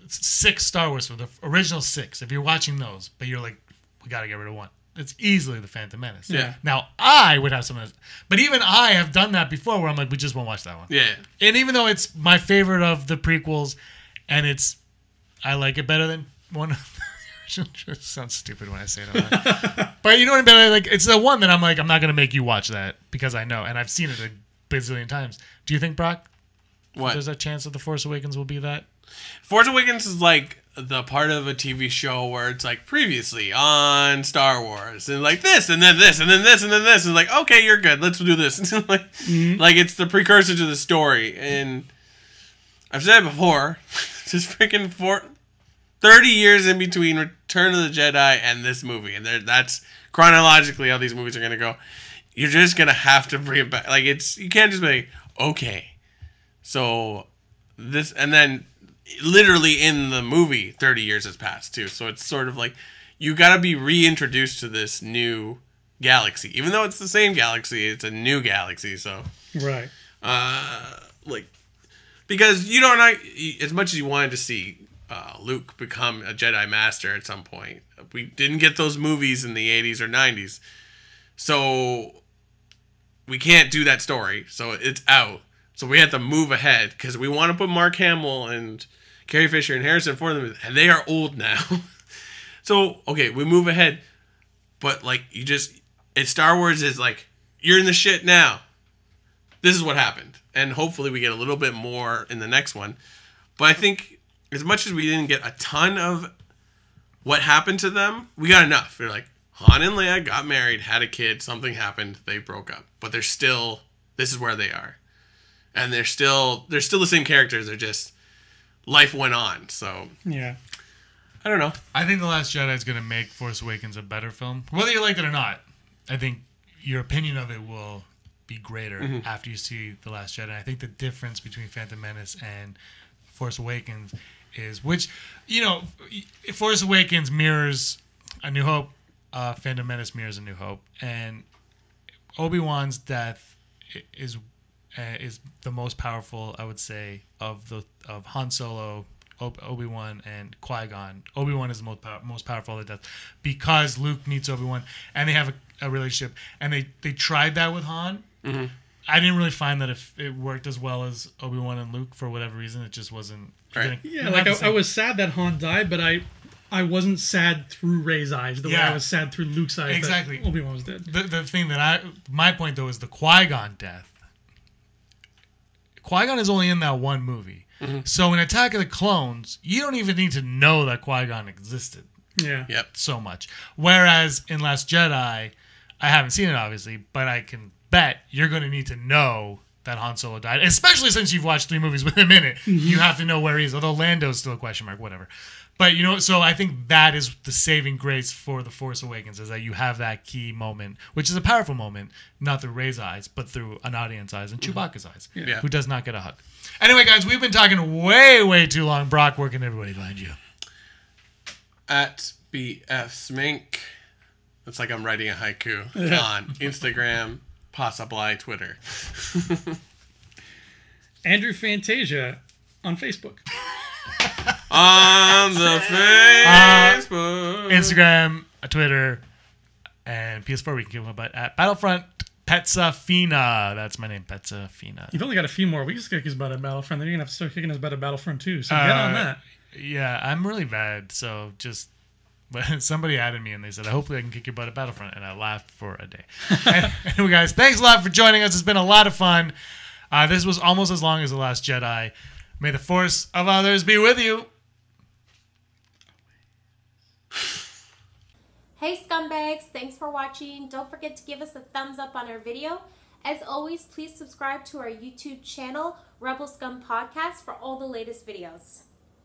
6 Star Wars, the original 6, if you're watching those, but you're like, we got to get rid of 1. It's easily the Phantom Menace. Yeah. Now, I would have some of this, but even I have done that before where I'm like, we just won't watch that one. Yeah. And even though it's my favorite of the prequels, and I like it better than one of the original. It sounds stupid when I say that. But you know what I mean? Like, it's the one that I'm like, I'm not going to make you watch that because I know, and I've seen it a bazillion times. Do you think, Brock, there's a chance that The Force Awakens will be that? Force Awakens is like the part of a TV show where it's like previously on Star Wars and like this and then this and then this and then this and like, okay, you're good, let's do this. Like it's the precursor to the story. And I've said it before, just freaking 30 years in between Return of the Jedi and this movie, and that's chronologically how these movies are gonna go. You're just gonna have to bring it back. Like, you can't just be like, okay, so this, and then literally in the movie 30 years has passed too, so it's sort of like you got to be reintroduced to this new galaxy. Even though it's the same galaxy, it's a new galaxy. So Right. like, because you don't know, as much as you wanted to see Luke become a Jedi Master at some point, we didn't get those movies in the 80s or 90s. So we can't do that story. So it's out. So we have to move ahead because we want to put Mark Hamill and Carrie Fisher and Harrison Ford in them, and they are old now. So, okay, we move ahead. But, like, Star Wars is like, you're in the shit now. This is what happened. And hopefully we get a little bit more in the next one. But I think as much as we didn't get a ton of what happened to them, we got enough. They're like, Han and Leia got married, had a kid, something happened, they broke up. But they're still, this is where they are. And they're still the same characters. They're just, life went on. So, yeah. I don't know. I think The Last Jedi is going to make Force Awakens a better film. Whether you like it or not, I think your opinion of it will be greater after you see The Last Jedi. I think the difference between Phantom Menace and Force Awakens is, which, you know, Force Awakens mirrors A New Hope, Phantom Menace mirrors A New Hope, and Obi-Wan's death is the most powerful, I would say, of Han Solo, Obi-Wan, and Qui-Gon. Obi-Wan is the most powerful of the death because Luke meets Obi-Wan and they have a relationship, and they tried that with Han. Mm-hmm. I didn't really find that it worked as well as Obi-Wan and Luke for whatever reason. It just wasn't. Right. Yeah, like I was sad that Han died, but I wasn't sad through Rey's eyes the way I was sad through Luke's eyes. Exactly. That Obi-Wan was dead. The thing that my point though is the Qui-Gon death. Qui-Gon is only in that one movie. Mm-hmm. So in Attack of the Clones, you don't even need to know that Qui-Gon existed. Yeah. Yep. So much. Whereas in Last Jedi, I haven't seen it obviously, but I can bet you're going to need to know that Han Solo died, especially since you've watched 3 movies with him in it. Mm-hmm. You have to know where he is, although Lando's still a question mark, whatever. But, you know, so I think that is the saving grace for The Force Awakens, is that you have that key moment, which is a powerful moment, not through Rey's eyes, but through an audience's eyes and Chewbacca's eyes, who does not get a hug. Anyway, guys, we've been talking way, way too long. Brock, where can everybody find you? At BF Smink. It's like I'm writing a haiku on Instagram, possibly Twitter. Andrew Fantasia on Facebook. On the Facebook. Instagram, Twitter, and PS4 we can give them a at Battlefront Petzafina. That's my name, Petzafina. You've only got a few more. We just kick us about a Battlefront. Then you're going to have to start kicking us about a Battlefront too. So get on that. Yeah, I'm really bad. So just... But somebody added me and they said, hopefully I can kick your butt at Battlefront. And I laughed for a day. Anyway, guys, thanks a lot for joining us. It's been a lot of fun. This was almost as long as The Last Jedi. May the force of others be with you. Hey scumbags, thanks for watching. Don't forget to give us a thumbs up on our video. As always, please subscribe to our YouTube channel, Rebel Scum Podcast, for all the latest videos.